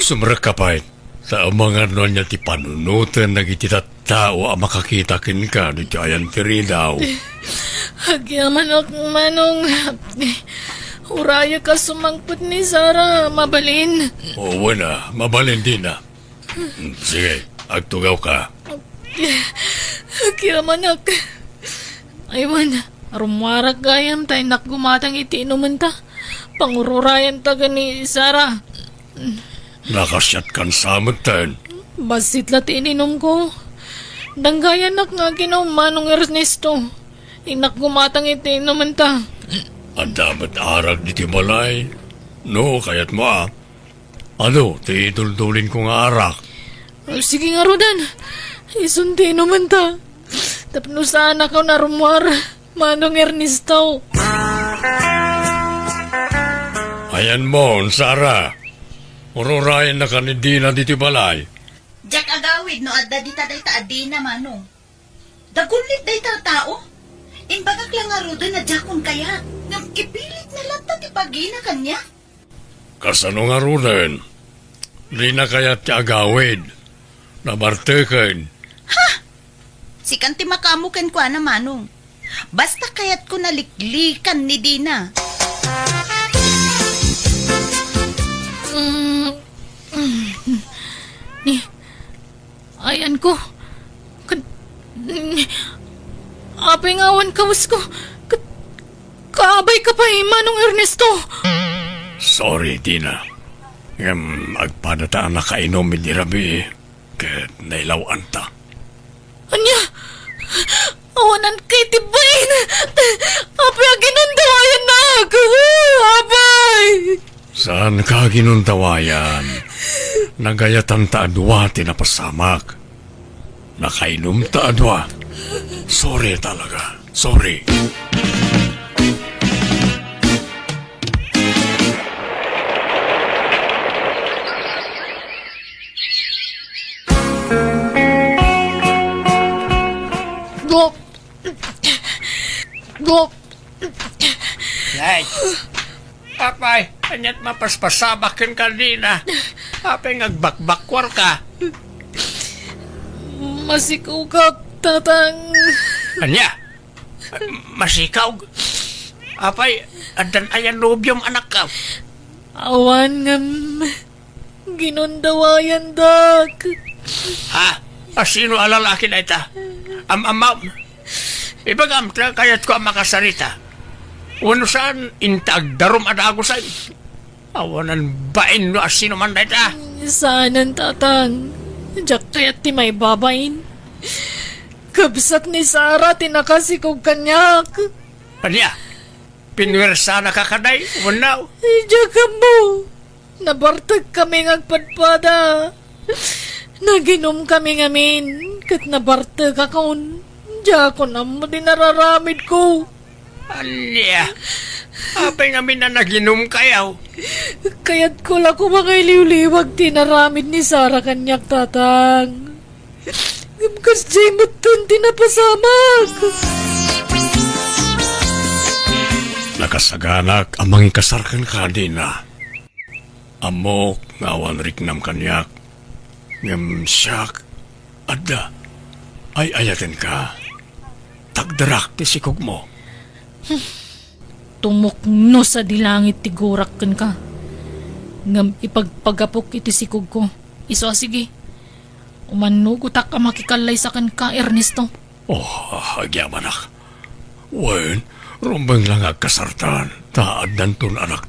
sumraka pa sa mga ano niya ti panunutan nagititat tao ang makakita kin ka di kayan tiri daw. Hagyaman ako, Manong. Uraya ka sumangput ni Sara, mabalin. Oo na, mabalin din na. Sige, agtugaw ka. Hagyaman ako. Aywan, rumwarak gayam tayo nakgumatang itiinuman ta. Pangururayan ta ni Sara. Nakasyat kan samutan. Basit lat ininom ko. Danggayan nak nga ginaw, Manong Ernesto. Inak gumatang itiinuman ta. Ang damat arag di tibalay. No, kayat mo Ano, ti duldulin ko nga arak. Sige nga, Rodan. Isundi naman ta. Tapno sana ka na rumwar, Manong Ernesto. Ayan mo, Sara. Ururayan na ka ni Dina di tibalay. Jack agawid no adda di ta dayta adina, Manong. Dagulit dayta tao. Imbagak lang nga Rodan na Jackon kaya. Ngam ipilit na lang ta ti pagina kanya. Kasano nga runen? Di na kaya't ti agawid. Nabartekan. Si kanti makamuken ko na, Manong. Basta kaya't ko naliklikan ni Dina. Ayan ko. Apay ngawan kawas ko. Kaabay ka pa Manong Ernesto. Sorry, Dina. Agpadata na kainom ni Rabi. Kaya nailawan ta. Anya? Awanan kay tibayin. Apay aginandawayan na ako. Apay. Saan ka ginuntawayan? Nagayatan ta adwa tinapasamak. Nakainom ta adwa. Sorry talaga. Sorry. Ay, apay, anyat mapaspasabakin ka din ah. Apay ngagbakbakwar ka. Masikaw ka, tatang. Anya, masikaw. Apay, adan ayan nobyong anak ka. Awan ngam. Ginundawayan, dak. Ha? Sino alalaki na ita? Amam. Ibagam, kayat ko ang makasarita. Uno saan, intag darum at agusan. Awanan bain no asino man na ita. Saanan, tatang. Diyak kaya't ti may babain. Kabsat ni Sarah, tinakasikog kanyak. Anya, pinwersa na kakaday, wanaw. Diyak mo. Nabartag kami ngagpadpada. Naginom kami ngamin. Kat nabartag akon. Diyak ko na mo din nararamid ko. Anya, apay namin na naginom kayaw. Kaya't ko lang ko mga iliw-liwag tinaramid ni Sarah kanyak, tatang. Kasi matun tinapasamag. Nakasaganak amang ikasarkan ka din na. Amok ngawan riknam kanyak. Ngam siyak. Adda. Ay ayatin ka. Tagdarak ti sikog mo. Tumukno sa dilangit tigurak kan ka. Ngam ipagpagapok iti sikog ko. Iso sige. Umanugutak ka makikalay sa kan ka, Ernesto. Oh, agyaman ak. Wen, rumbang lang agkasartan. Taad nantun anak